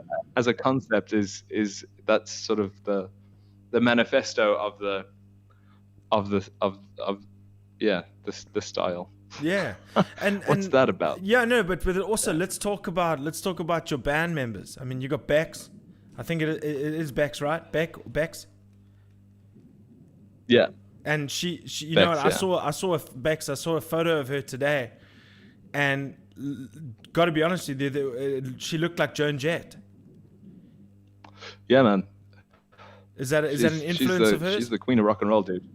concept is that's sort of the manifesto of the style. Yeah. And what's that about? Yeah, no, but with it also, let's talk about your band members. I mean, you got Bex. I think it is Bex, right? Bex. Yeah. And she Bex, know what? I saw Bex. I saw a photo of her today, and got to be honest with you, she looked like Joan Jett. Yeah, man. Is that an influence of hers? She's the queen of rock and roll, dude.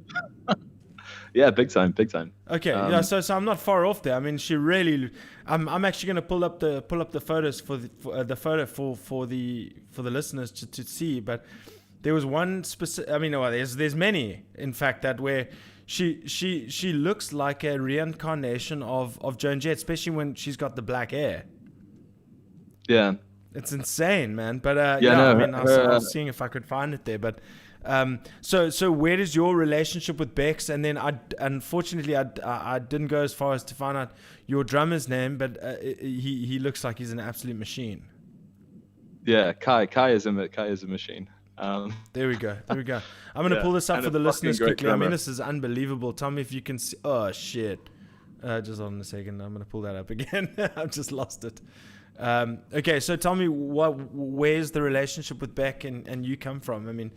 Yeah, big time. Okay, so I'm not far off there. I mean, she really. I'm actually going to pull up the photos for the listeners to see. But there was one specific. I mean, there's many, in fact, that where she looks like a reincarnation of Joan Jett, especially when she's got the black hair. Yeah. It's insane, man. But Yeah, I no, mean, I was seeing if I could find it there. But so where does your relationship with Bex? And then unfortunately I didn't go as far as to find out your drummer's name, but he looks like he's an absolute machine. Yeah, Kai is a machine. There we go. I'm gonna pull this up and for a the fucking listeners great quickly. I mean, drummer. this is unbelievable. Tell me if you can see. Oh shit! Just hold on a second. I'm gonna pull that up again. I've just lost it. Okay, so tell me where's the relationship with Beck and you come from? I mean,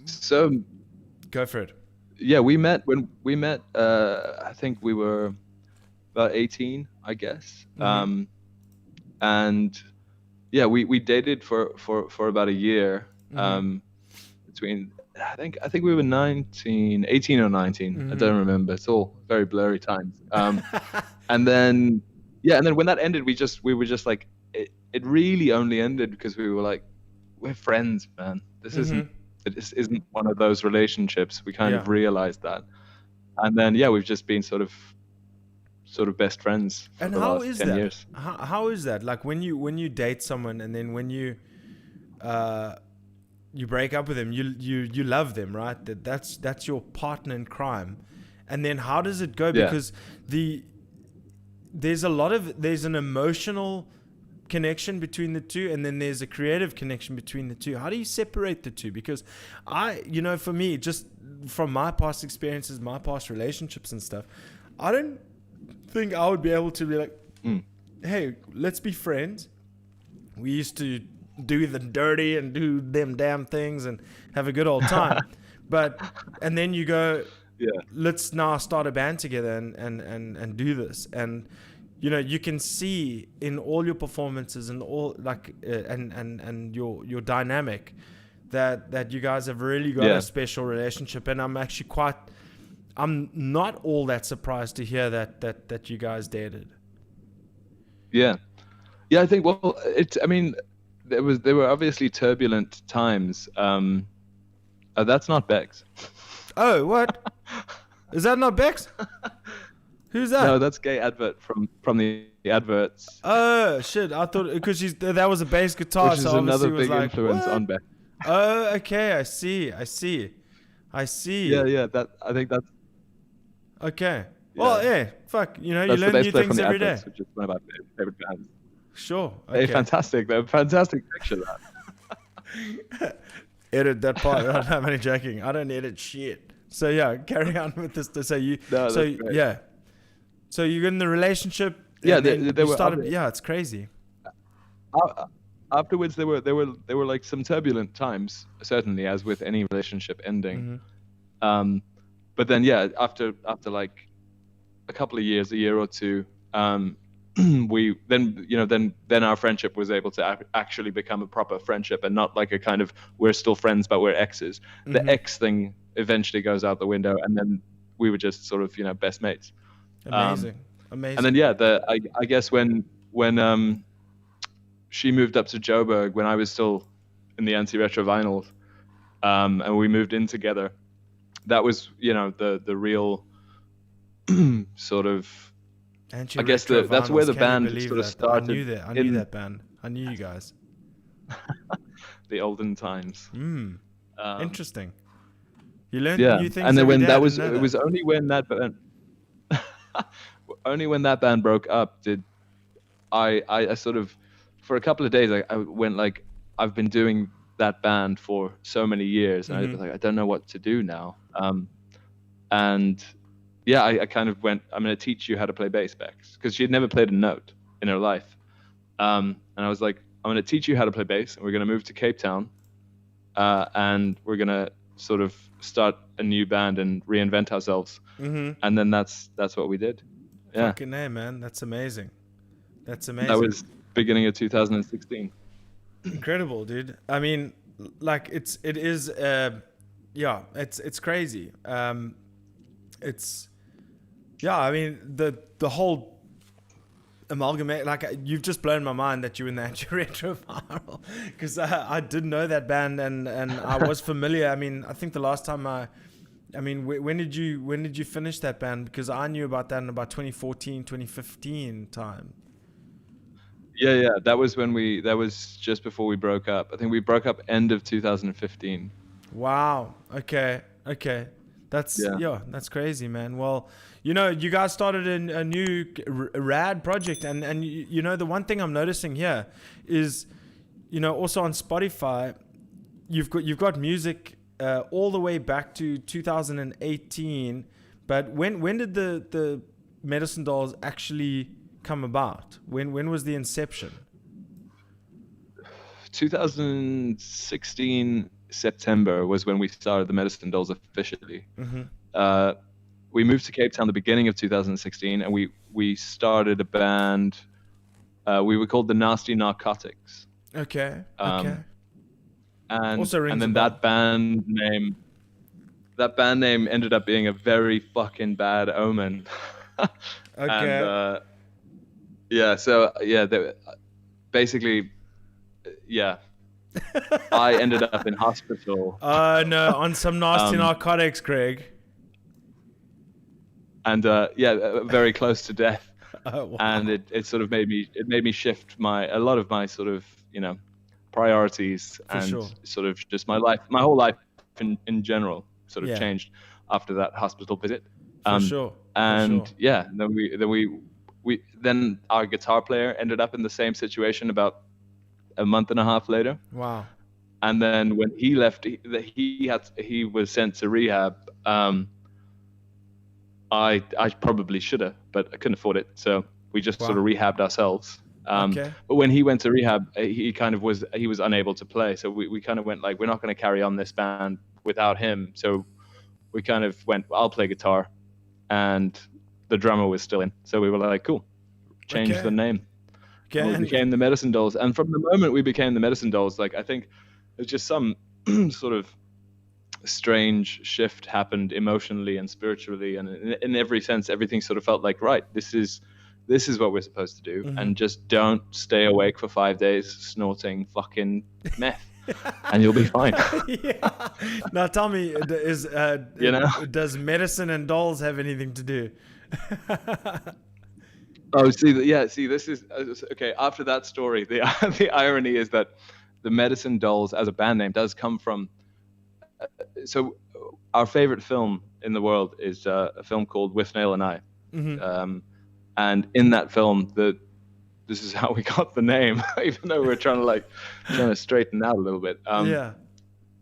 So go for it. yeah, we met I think we were about 18, I guess. Mm-hmm. And yeah, we dated for about a year. Between I think we were 18 or 19. I don't remember. It's all very blurry times. And then when that ended, we were just like, it really only ended because we were like, we're friends, man. This isn't one of those relationships. We kind of realized that. And then we've just been sort of best friends for And the how last is 10 that? years. How is that? Like when you date someone and then when you break up with them, you love them, right? That's your partner in crime. And then how does it go? Yeah. Because there's an emotional connection between the two, and then there's a creative connection between the two. How do you separate the two? Because for me, just from my past experiences, my past relationships and stuff, I don't think I would be able to be like, hey, let's be friends. We used to do the dirty and do them damn things and have a good old time. And then you go, let's now start a band together and do this. And you can see in all your performances and all and your dynamic that you guys have really got a special relationship. And I'm not all that surprised to hear that you guys dated. Yeah, I think there were obviously turbulent times. That's not Bex. Oh, what? Is that not Bex? Who's that? No, that's Gay Advert from the adverts. Oh shit! I thought because that was a bass guitar, Which is so another obviously big was influence what? on Bex. Oh, okay. I see. Yeah. I think that's. Okay. Well, fuck. You That's learn the bass new player things from the every day. adverts, which is one of my favorite bands. Sure. Hey, Okay. fantastic! They're a fantastic picture. That. Edit that part. I'm only joking. I don't edit shit. So yeah, carry on with this. So you. No, so that's great. yeah. So you're in the relationship. Yeah, and then they you were started. Yeah, it's crazy. Afterwards, there were like some turbulent times, certainly, as with any relationship ending. But then after like a couple of years, a year or two, we then our friendship was able to actually become a proper friendship and not like a kind of we're still friends but we're exes. The ex thing eventually goes out the window, and then we were just sort of best mates. Amazing. And then I guess when she moved up to Joburg when I was still in the anti-retro vinyls, and we moved in together. That was the real sort of. I guess that's where the band sort of started. I knew that band. I knew you guys. The olden times. Interesting. You learned new things. And then every when day. that was, it was only when that band, only when that band broke up did I sort of, for a couple of days, I went like, I've been doing that band for so many years, and I was like, I don't know what to do now. And yeah, I kind of went, I'm going to teach you how to play bass, Bex, because she had never played a note in her life. And I was like, I'm going to teach you how to play bass, and we're going to move to Cape Town, and we're going to sort of start a new band and reinvent ourselves. And then that's what we did. Yeah. Fucking A, man. That's amazing. That's amazing. That was beginning of 2016. Incredible, dude. I mean, like it's crazy. I mean, the whole amalgamate, like you've just blown my mind that you're in the anti-retro viral, because I didn't know that band and I was familiar. I mean, I think the last time when did you finish that band? Because I knew about that in about 2014, 2015 time. Yeah. That was just before we broke up. I think we broke up end of 2015. Wow. Okay. That's Yeah. that's crazy, man. Well, you guys started a new rad project, and the one thing I'm noticing here is, also on Spotify, you've got music all the way back to 2018. But when did the Medicine Dolls actually come about? When was the inception? 2016 September was when we started the Medicine Dolls officially. Mm-hmm. We moved to Cape Town the beginning of 2016, and we started a band. We were called the Nasty Narcotics. Okay. And Also rings and a then bell. that band name ended up being a very fucking bad omen. Okay. And basically, yeah, I ended up in hospital. No, on some nasty narcotics, Craig. And very close to death. Wow. And it sort of made me shift a lot of my sort of priorities, For and sure. sort of just my whole life in general sort of changed after that hospital visit. For sure. And then our guitar player ended up in the same situation about a month and a half later. Wow. And then when he left, he was sent to rehab. I probably should have, but I couldn't afford it, so we just sort of rehabbed ourselves. Okay. But when he went to rehab, he was unable to play, so we kind of went like, we're not going to carry on this band without him. So we kind of went, I'll play guitar, and the drummer was still in, so we were like, cool, change the name. Okay. And we became the Medicine Dolls, and from the moment we became the Medicine Dolls, like, I think there's just some sort of strange shift happened emotionally and spiritually, and in every sense, everything sort of felt like, right, this is what we're supposed to do. And just don't stay awake for 5 days snorting fucking meth, and you'll be fine. Yeah. Now tell me, does medicine and dolls have anything to do? Oh, see, this is okay. After that story, the irony is that the Medicine Dolls as a band name does come from. So, our favorite film in the world is a film called Withnail and I, and in that film, this is how we got the name, even though we're trying to straighten out a little bit.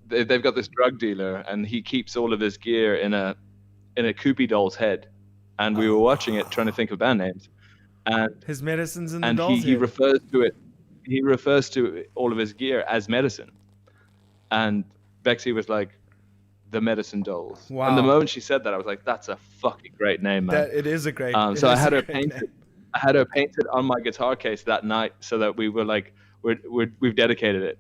They've got this drug dealer, and he keeps all of his gear in a Koopy doll's head, and we were watching it, trying to think of band names, and his medicines in the and dolls. he refers to it. He refers to all of his gear as medicine, and Bexy was like, the Medicine Dolls. Wow. And the moment she said that, I was like, that's a fucking great name, man. It is a great. So I had her painted. I had her painted on my guitar case that night, so that we were like, we've dedicated it.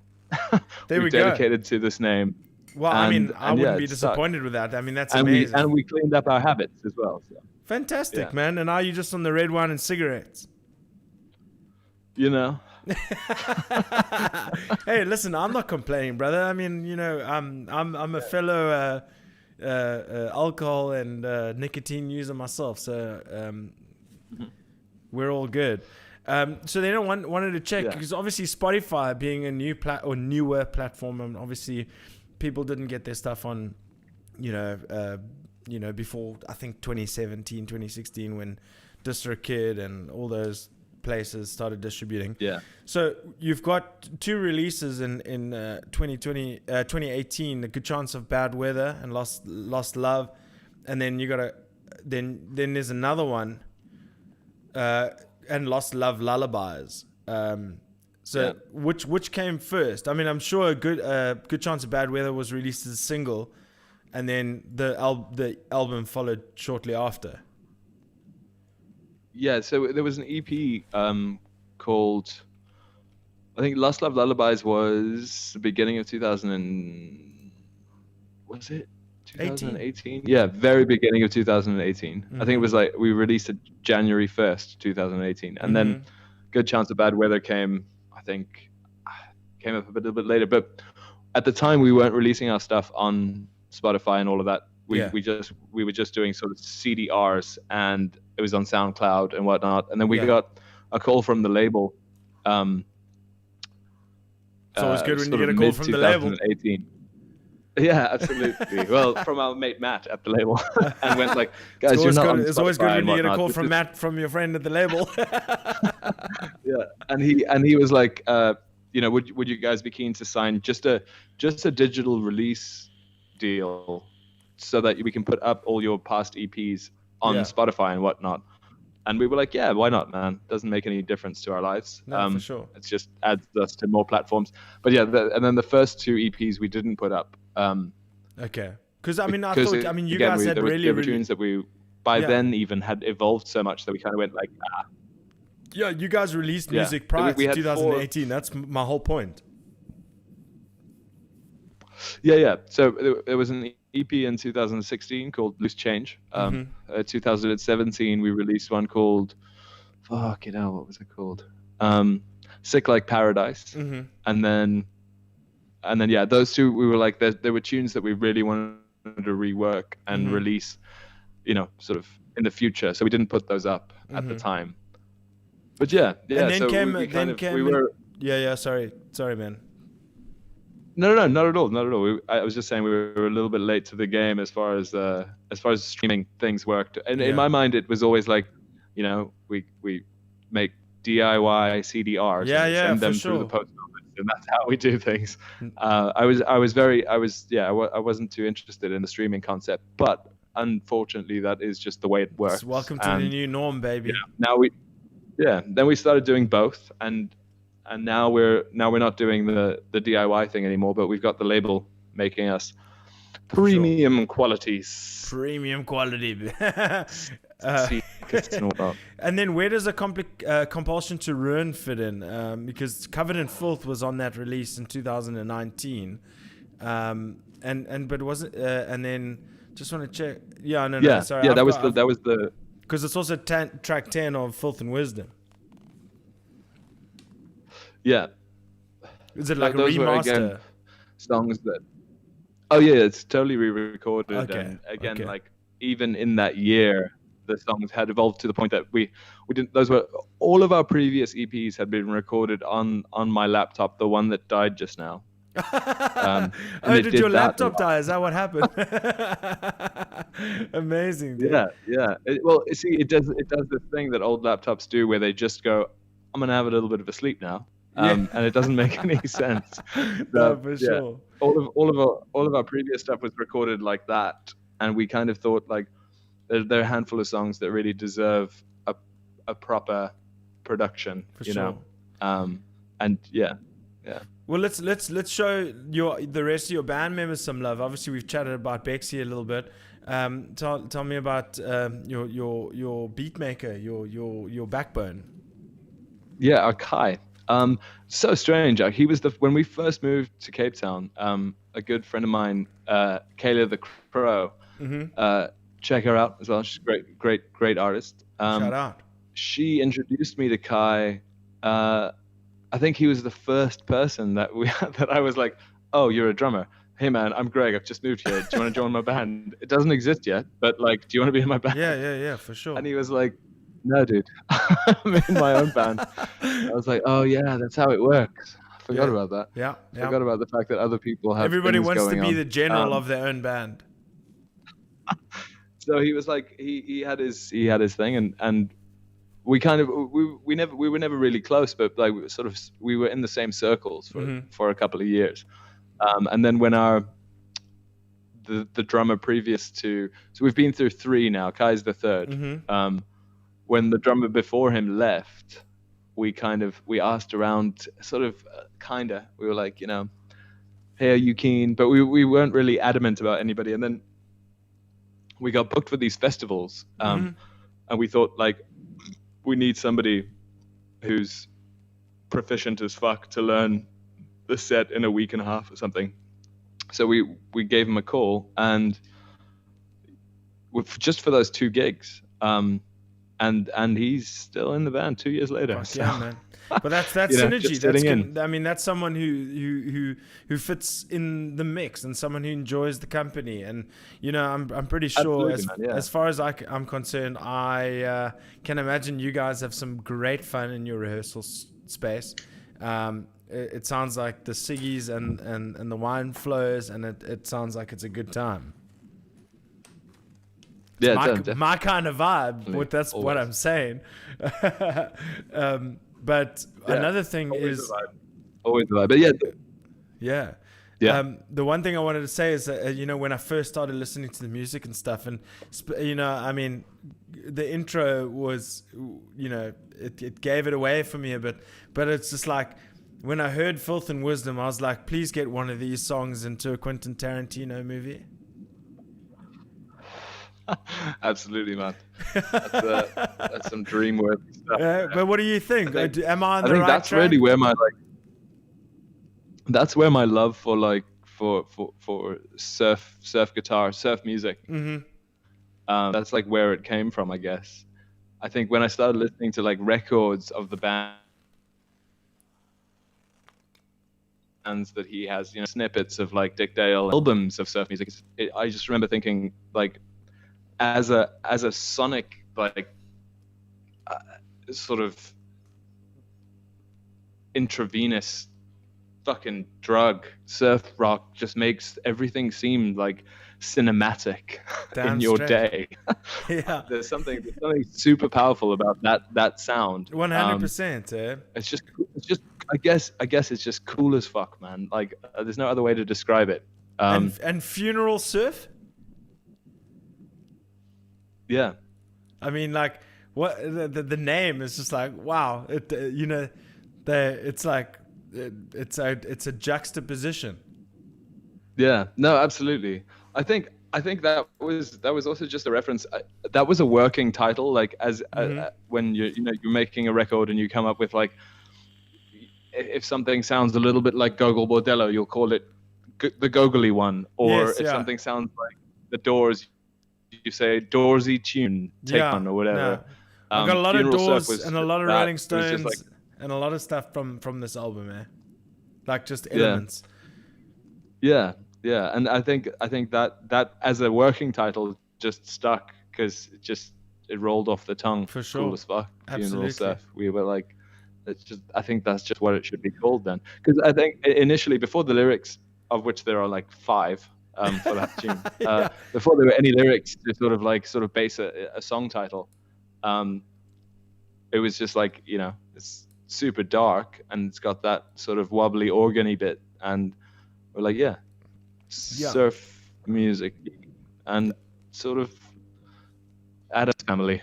There we've we go. dedicated to this name. Well, I wouldn't be disappointed with that. I mean, that's amazing. And we cleaned up our habits as well. So. Fantastic, man. And now you're just on the red wine and cigarettes. Hey, listen, I'm not complaining, brother. I mean, I'm a fellow alcohol and nicotine user myself, so we're all good. So then I wanted to check, because obviously Spotify being a newer platform, and obviously people didn't get their stuff on, before, I think 2017, 2016, when DistroKid and all those places started distributing. Yeah. So you've got two releases in 2018, A Good Chance of Bad Weather and Lost Love, and then you got then there's another one, and Lost Love Lullabies. Which came first? I mean, I'm sure Good Chance of Bad Weather was released as a single, and then the album followed shortly after. Yeah, so there was an EP called, I think Lost Love Lullabies was the beginning of 2018? Yeah, very beginning of 2018. I think it was like, we released it January 1st, 2018. And then Good Chance of Bad Weather came up a little bit later. But at the time, we weren't releasing our stuff on Spotify and all of that. We were just doing sort of CDRs, and it was on SoundCloud and whatnot. And then we got a call from the label It's always good when you sort get of a call from the label. 2018. Yeah, absolutely. Well, from our mate Matt at the label, and went like, guys, you're not on It's always good Spotify when and you get a whatnot. call This from is- Matt from your friend at the label. Yeah, and he was like, you know, would you guys be keen to sign just a digital release deal so that we can put up all your past EPs on Yeah. Spotify and whatnot? And we were like, yeah, why not, man? Doesn't make any difference to our lives. No, for sure. It just adds us to more platforms. But yeah, and then the first 2 EPs we didn't put up. Okay. Because I mean, you again, guys had there were really tunes that we by then even had evolved so much that we kind of went like, yeah, you guys released Yeah. music prior We to had 2018. That's my whole point. Yeah. So there was an EP in 2016 called Loose Change. 2017 we released one called, what was it called? Sick Like Paradise. And then yeah, those 2 we were like, there were tunes that we really wanted to rework and release, you know, sort of in the future. So we didn't put those up at the time. But yeah. And then so we were. Yeah. Sorry, man. No, not at all. I was just saying we were a little bit late to the game as far as streaming things worked. And in my mind, it was always like, you know, we make DIY CDRs and send them through the post office, and that's how we do things. I wasn't too interested in the streaming concept, but unfortunately, that is just the way it works. Welcome to the new norm, baby. Then we started doing both, and now we're not doing the DIY thing anymore, but we've got the label making us premium qualities. Premium quality. And And then where does a compulsion to ruin fit in? Because Covered in Filth was on that release in 2019, but wasn't and then just want to check. No, sorry. Yeah, that was the because it's also track 10 of Filth and Wisdom. Yeah. Is it like a those were, remaster? again, songs that. Oh yeah, it's totally re-recorded. Okay. And again, like even in that year, the songs had evolved to the point that we didn't. Those were all of our previous EPs had been recorded on my laptop, the one that died just now. Did your laptop die? Is that what happened? Amazing, dude. Yeah. It does this thing that old laptops do, where they just go, "I'm gonna have a little bit of a sleep now," and it doesn't make any sense. No, for sure. All of our previous stuff was recorded like that, and we kind of thought like there are a handful of songs that really deserve a proper production. For you sure. know, and yeah. Well, let's show the rest of your band members some love. Obviously, we've chatted about Bexy a little bit. Tell me about your beat maker, your backbone. Yeah, Kai. So strange. He was when we first moved to Cape Town. A good friend of mine, Kayla the Crow. Check her out as well. She's a great artist. Shout out. She introduced me to Kai. I think he was the first person that I was like, "Oh, you're a drummer. Hey man, I'm Greg. I've just moved here. Do you want to join my band? It doesn't exist yet, but like, do you want to be in my band?" Yeah, for sure. And he was like, "No, dude, I'm in my own band." I was like, "Oh yeah, that's how it works." I forgot about that. Yeah. Forgot about the fact that other people have. Everybody wants to be on. the general of their own band. So he was like, he had his thing, and we kind of we were never really close, but like we were in the same circles for a couple of years, and then when the drummer previous to, so we've been through 3 now. Kai's the 3rd. When the drummer before him left, we asked around, we were like, you know, hey, are you keen? But we weren't really adamant about anybody, and then we got booked for these festivals, and we thought like, we need somebody who's proficient as fuck to learn the set in a week and a half or something. So we gave him a call, and just for those 2 gigs, and he's still in the band 2 years later. So. Yeah, man. But that's synergy. That's someone who fits in the mix, and someone who enjoys the company. And you know, I'm pretty sure as far as I'm concerned, I can imagine you guys have some great fun in your rehearsal space. It sounds like the ciggies and the wine flows, and it sounds like it's a good time. Yeah, My kind of vibe. That's always. what I'm saying. But another thing is always a vibe. But yeah. Yeah. The one thing I wanted to say is that, when I first started listening to the music and stuff, and, I mean, the intro was, it gave it away for me a bit, but it's just like, when I heard Filth and Wisdom, I was like, please get one of these songs into a Quentin Tarantino movie. Absolutely, man. That's some dream-worthy stuff. But what do you think? Am I on the right track? I think that's really where that's where my love for surf guitar, surf music. Mm-hmm. That's like where it came from, I guess. I think when I started listening to like records of the bands that he has, snippets of like Dick Dale albums of surf music, I just remember thinking like, as a sonic like sort of intravenous fucking drug, surf rock just makes everything seem like cinematic in your day. Yeah, there's something super powerful about that sound. 100%. It's just I guess it's just cool as fuck, man. Like there's no other way to describe it. And funeral surf. Yeah, I mean, like, what the name is just like, wow. It's like it's a juxtaposition. Yeah, no, absolutely. I think that was also just a reference. That was a working title, like as when you're making a record and you come up with like, if something sounds a little bit like Gogol Bordello, you'll call it the Gogoli one, or if something sounds like the Doors, you say Doorsy tune, take one or whatever. No. I've got a lot of Doors and a lot of Rolling Stones like, and a lot of stuff from this album, like just elements. Yeah, and I think that as a working title just stuck because it rolled off the tongue. For sure, cool as fuck. Funeral stuff. We were like, I think that's just what it should be called then. Because I think initially, before the lyrics, of which there are like 5. For that tune. Before there were any lyrics to sort of base a song title, it was just like, it's super dark and it's got that sort of wobbly organy bit, and we're like, surf music and sort of Addams Family.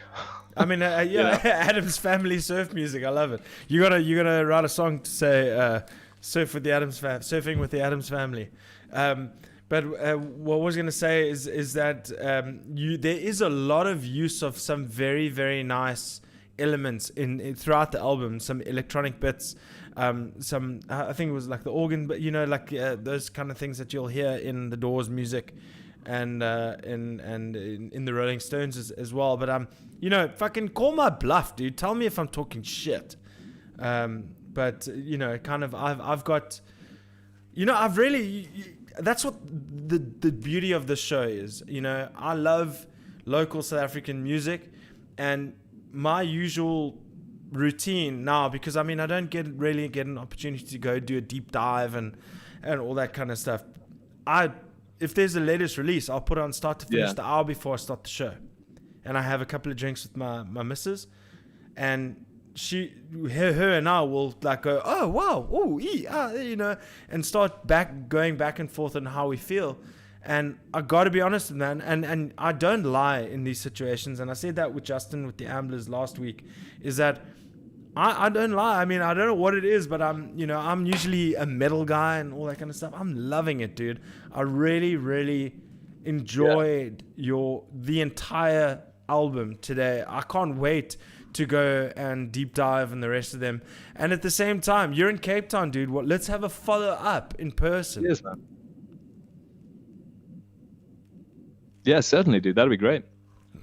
I mean, Addams Family surf music. I love it. You gotta write a song to say surfing with the Addams Family. But what I was going to say is that there is a lot of use of some very, very nice elements in throughout the album. Some electronic bits, some I think it was like the organ, but those kind of things that you'll hear in the Doors music, and in the Rolling Stones as well. But fucking call my bluff, dude. Tell me if I'm talking shit. But kind of I've got, I've really. That's what the beauty of this show is. I love local South African music, and my usual routine now, because I don't really get an opportunity to go do a deep dive and all that kind of stuff. If there's the latest release, I'll put it on start to finish the hour before I start the show, and I have a couple of drinks with my missus, and her and I will like go, oh wow, and start going back and forth on how we feel. And I got to be honest, man, and I don't lie in these situations. And I said that with Justin with the Amblers last week, is that I don't lie. I don't know what it is, but I'm usually a metal guy and all that kind of stuff. I'm loving it, dude. I really, really enjoyed the entire album today. I can't wait to go and deep dive in the rest of them. And at the same time, you're in Cape Town, dude. Let's have a follow up in person. Yes, man. Yeah, certainly, dude. That'd be great.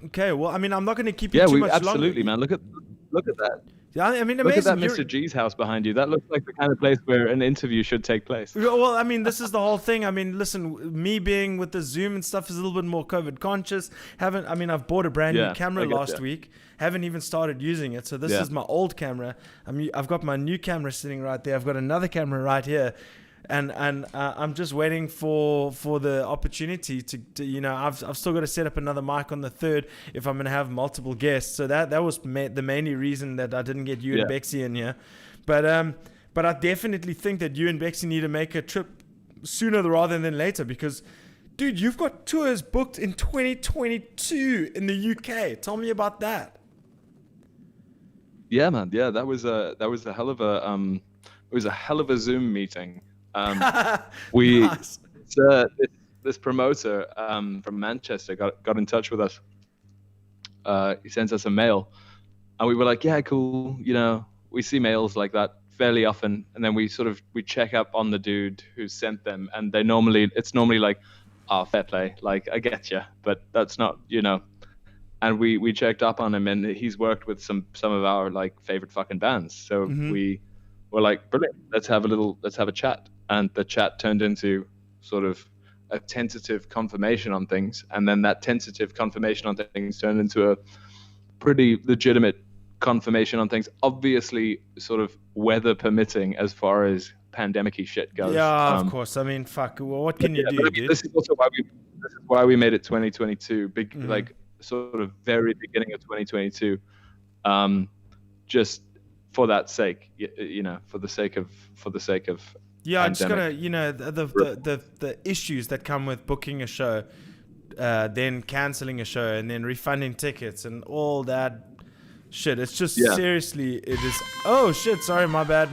Okay, well, I'm not going to keep you too much longer. Absolutely, man. Look at that. Yeah, I mean, Look at amazing. that Mr. G's house behind you. That looks like the kind of place where an interview should take place. Well, I mean, this is the whole thing. I mean, listen, me being with the Zoom and stuff is a little bit more COVID conscious. I've bought a brand new camera last week. Haven't even started using it. So this is my old camera. I've got my new camera sitting right there. I've got another camera right here. And I'm just waiting for the opportunity to I've still got to set up another mic on the 3rd if I'm going to have multiple guests. So that was the mainly reason that I didn't get you and Bexy in here. But I definitely think that you and Bexy need to make a trip sooner rather than later because, dude, you've got tours booked in 2022 in the UK. Tell me about that. Yeah, man. Yeah, that was a hell of a Zoom meeting. Nice. This promoter from Manchester got in touch with us. He sends us a mail, and we were like, yeah, cool. We see mails like that fairly often, and then we check up on the dude who sent them, and it's normally like, fair play, like I get you, but that's not, And we checked up on him, and he's worked with some of our like favorite fucking bands. So we were like, brilliant, let's have a chat. And the chat turned into sort of a tentative confirmation on things. And then that tentative confirmation on things turned into a pretty legitimate confirmation on things. Obviously, sort of weather permitting as far as pandemic-y shit goes. Yeah, of course. I mean, fuck. Well, what can you do, dude? This is also why we made it 2022. Like sort of very beginning of 2022. Just for that sake, for the sake of yeah, pandemic. just gotta, the issues that come with booking a show, then canceling a show, and then refunding tickets and all that shit. It's just seriously, it is. Oh shit! Sorry, my bad.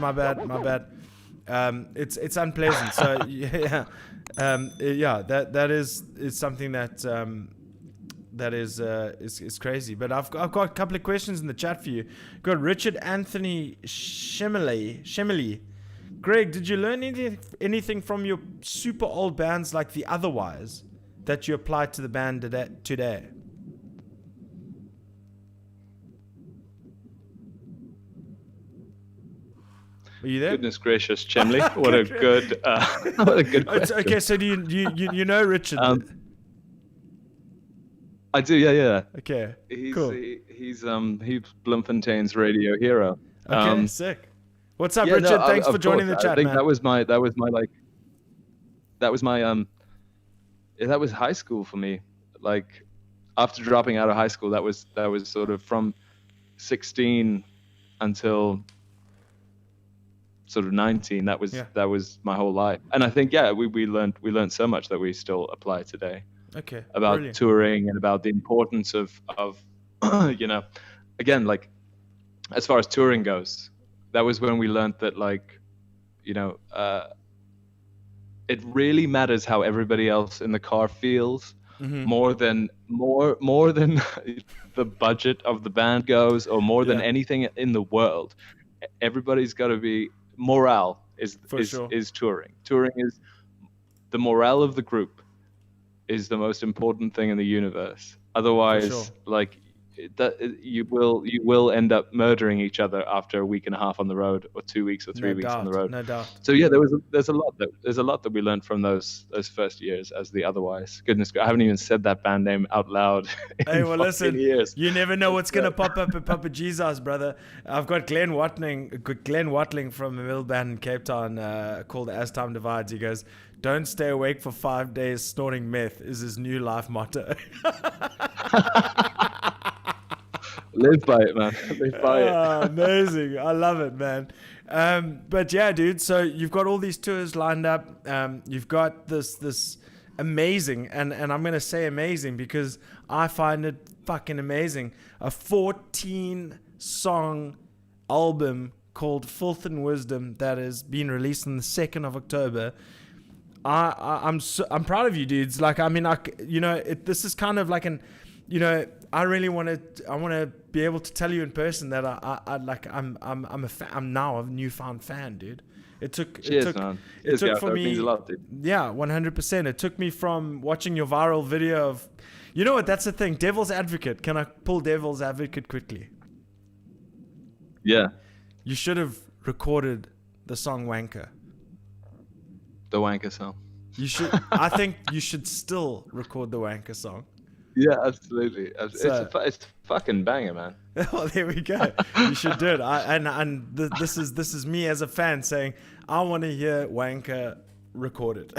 It's unpleasant. So that is something that is crazy. But I've got a couple of questions in the chat for you. Got Richard Anthony Shemley. Greg, did you learn anything from your super old bands like the Otherwise that you applied to the band today? Are you there? Goodness gracious, Chemley! What a good question. Okay, so do you know Richard? I do, yeah. Okay, he's cool. He's Bloemfontein's radio hero. Okay, sick. What's up, Richard? Thanks for joining the chat, I think man. that was high school for me. Like after dropping out of high school, that was sort of from 16 until sort of 19. That was my whole life. And I think we learned so much that we still apply today. Okay. About brilliant. touring and about the importance of again, like as far as touring goes, that was when we learned that it really matters how everybody else in the car feels more than the budget of the band goes, or more than anything in the world. Everybody's got to be morale is touring. Touring is the morale of the group is the most important thing in the universe. Otherwise, you will end up murdering each other after a week and a half on the road, or 2 weeks or 3 weeks on the road. No doubt. So there's a lot that we learned from those first years as the Otherwise. Goodness, I haven't even said that band name out loud. Hey, well, listen, years. You never know what's gonna pop up at Papa Jesus, brother. I've got Glenn Watling from a mill band in Cape Town called As Time Divides. He goes, "Don't stay awake for 5 days snorting meth" is his new life motto. Live by it, man. Live by it. Amazing. I love it, man. But yeah, dude, so you've got all these tours lined up. You've got this amazing, and I'm going to say amazing because I find it fucking amazing, a 14-song album called Filth and Wisdom that has been released on the 2nd of October. I'm proud of you, dudes. Like, I mean, this is kind of like I really want to be able to tell you in person that I'm now a newfound fan, dude. It took man. It took for that me. means a lot, dude. Yeah, 100%. It took me from watching your viral video of, you know what? That's the thing. Devil's advocate. Can I pull devil's advocate quickly? Yeah, You should have recorded the song Wanker. the Wanker song. You should. I think you should still record the Wanker song. Yeah, absolutely. So- It's a fucking banger, man. Well, there we go. You should do it. This is me as a fan saying I want to hear Wanker recorded.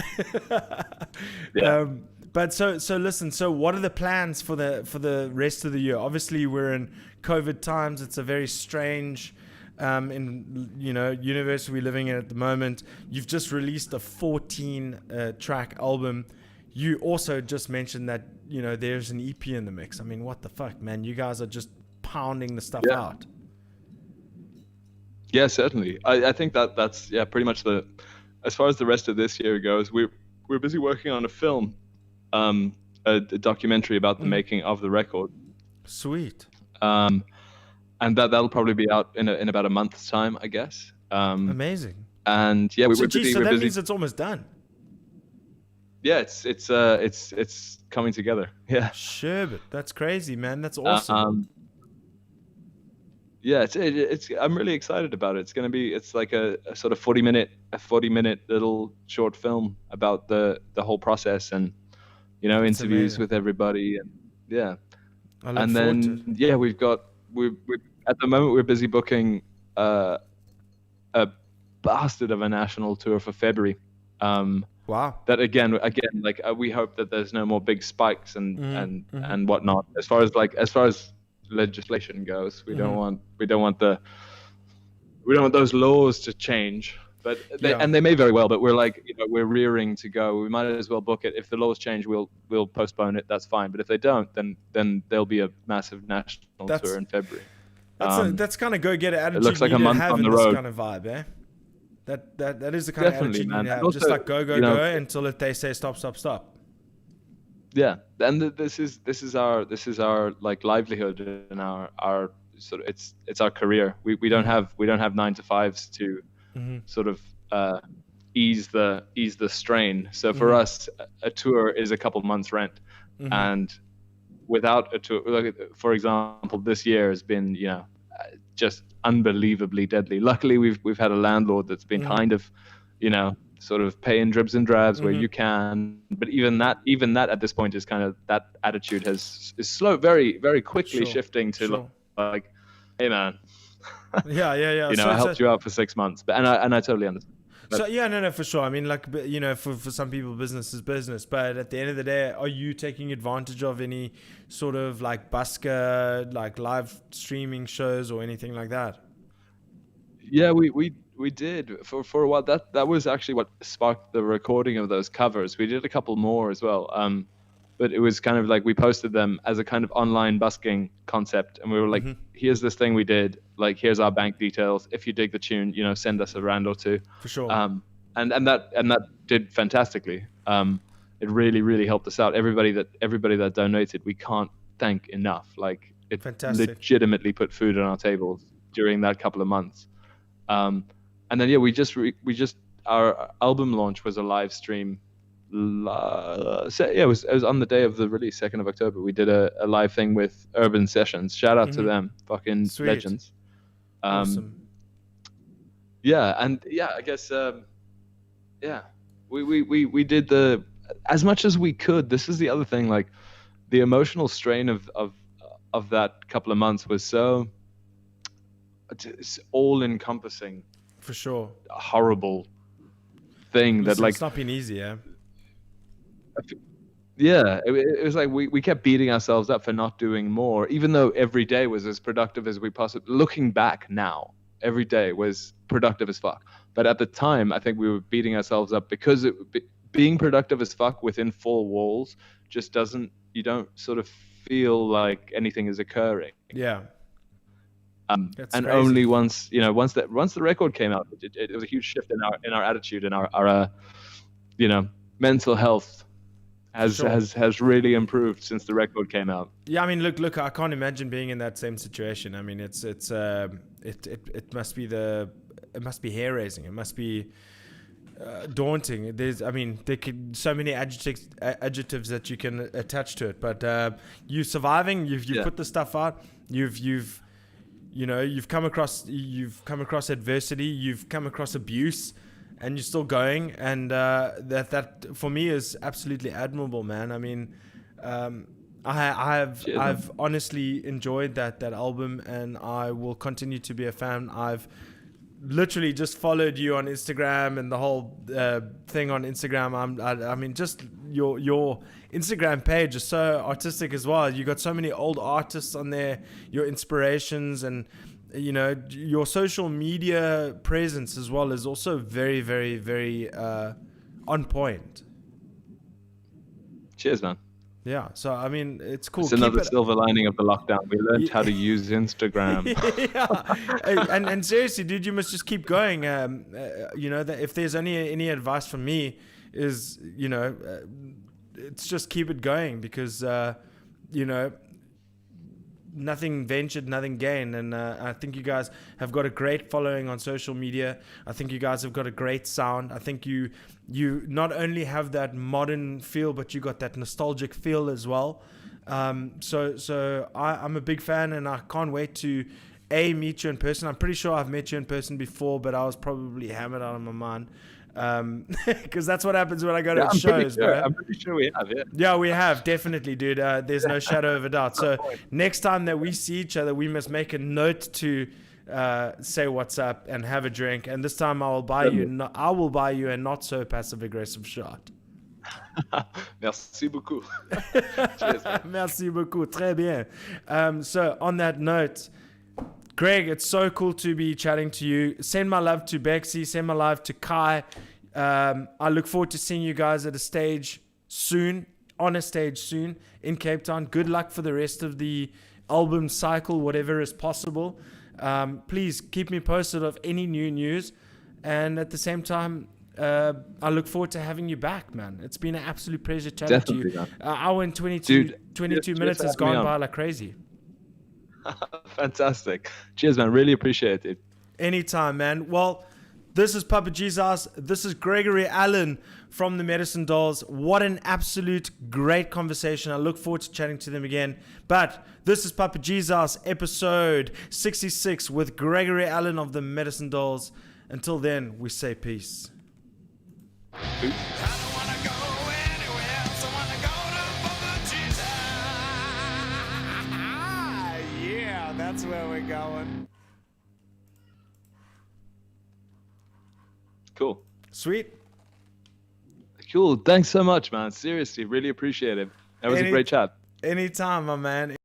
Yeah. But so listen. So what are the plans for the rest of the year? Obviously, we're in COVID times. It's a very strange, universe we're living in at the moment. You've just released a 14 track album. You also just mentioned that there's an EP in the mix. I mean, what the fuck, man? You guys are just pounding the stuff out. Yeah, certainly. I think that's pretty much as far as the rest of this year goes. We're busy working on a film, a documentary about the making of the record. Sweet. And that'll probably be out in about a month's time, I guess. Amazing. And yeah, we're busy. So we're that busy. means it's almost done. Yeah, it's coming together. Yeah. Sherbet. That's crazy, man. That's awesome. Yeah, it's I'm really excited about it. It's like a sort of 40-minute little short film about the whole process and interviews amazing. with everybody and yeah. I look And forward to then it. yeah, we're at the moment we're busy booking a bastard of a national tour for February. Wow. That again, like we hope that there's no more big spikes and whatnot. As far as legislation goes, we don't want those laws to change. But they may very well. But we're like, we're rearing to go. We might as well book it. If the laws change, we'll postpone it. That's fine. But if they don't, then there'll be a massive national tour in February. That's kind of go-getter attitude. It looks like you a need to month have on in the this road. kind of vibe, eh? That is the kind Definitely, of attitude man. you need to have. And Just also, like go until they say stop. Yeah, and this is our like livelihood and our sort of it's our career. We don't have 9-to-5s to sort of ease the strain. So for us, a tour is a couple months rent, and without a tour, like, for example, this year has been just unbelievably deadly. Luckily, we've had a landlord that's been kind of sort of pay in dribs and drabs where you can, but even that at this point is kind of, that attitude is slow, very very quickly shifting to like, hey man, yeah. I helped you out for 6 months, but and I totally understand. So yeah, no, for sure. I mean, like, for some people, business is business. But at the end of the day, are you taking advantage of any sort of like busker, like live streaming shows or anything like that? Yeah, we did for a while. That was actually what sparked the recording of those covers. We did a couple more as well. But it was kind of like we posted them as a kind of online busking concept, and we were like, here's this thing we did. Like, here's our bank details. If you dig the tune, send us a rand or two. For sure. And that did fantastically. It really, really helped us out. Everybody that donated, we can't thank enough. Like, it legitimately put food on our tables during that couple of months. And then we just our album launch was a live stream. It was on the day of the release, 2nd of October. We did a live thing with Urban Sessions. Shout out to them, fucking Sweet. Legends. Awesome. Yeah, and I guess we did as much as we could. This is the other thing, like the emotional strain of that couple of months was so all encompassing. For sure. Horrible thing. Listen, that like it's not been easy, yeah. Yeah, it was like we kept beating ourselves up for not doing more, even though every day was as productive as we possibly. Looking back now, every day was productive as fuck. But at the time, I think we were beating ourselves up because being productive as fuck within 4 walls just doesn't. You don't sort of feel like anything is occurring. Yeah. And crazy. only once the record came out, it was a huge shift in our attitude and our mental health has really improved since the record came out. Yeah, I mean, look, I can't imagine being in that same situation. I mean, it must be hair raising. It must be daunting. There could so many adjectives that you can attach to it. But you surviving, you've put the stuff out. You've you know, you've come across adversity, you've come across abuse, and you're still going. And that for me is absolutely admirable, man. I mean, I've honestly enjoyed that album, and I will continue to be a fan. I've literally just followed you on Instagram and the whole thing on Instagram. I mean, just your Instagram page is so artistic as well. You got so many old artists on there, your inspirations, and you know, your social media presence as well is also very, very, very on point. Cheers, man. Yeah, so I mean, it's cool. It's another silver lining of the lockdown. We learned how to use Instagram. Yeah, and seriously, dude, you must just keep going. You know, that if there's any advice from me, is, you know, it's just keep it going, because you know, nothing ventured, nothing gained. And I think you guys have got a great following on social media. I think you guys have got a great sound. I think you not only have that modern feel, but you got that nostalgic feel as well. So I'm a big fan, and I can't wait to meet you in person. I'm pretty sure I've met you in person before, but I was probably hammered out of my mind. Because that's what happens when I go to shows, bro. I'm pretty sure we have, yeah. Yeah, we have, definitely, dude. There's no shadow of a doubt. So next time that we see each other, we must make a note to say what's up and have a drink. And this time I will buy you a not so passive aggressive shot. Merci beaucoup. Cheers, man. Merci beaucoup. Très bien. So on that note, Greg, it's so cool to be chatting to you. Send my love to Bexy. Send my love to Kai. I look forward to seeing you guys on a stage soon in Cape Town. Good luck for the rest of the album cycle, whatever is possible. Please keep me posted of any new news. And at the same time, I look forward to having you back, man. It's been an absolute pleasure chatting to you. Hour and 22 minutes has gone by like crazy. Fantastic. Cheers, man. Really appreciate it. Anytime, man. Well, this is Papa Jesus. This is Gregory Allan from the Medicine Dolls. What an absolute great conversation. I look forward to chatting to them again. But this is Papa Jesus, episode 66 with Gregory Allan of the Medicine Dolls. Until then, we say peace. Peace. That's where we're going. Cool. Sweet. Cool. Thanks so much, man. Seriously, really appreciate it. That was a great chat. Anytime, my man.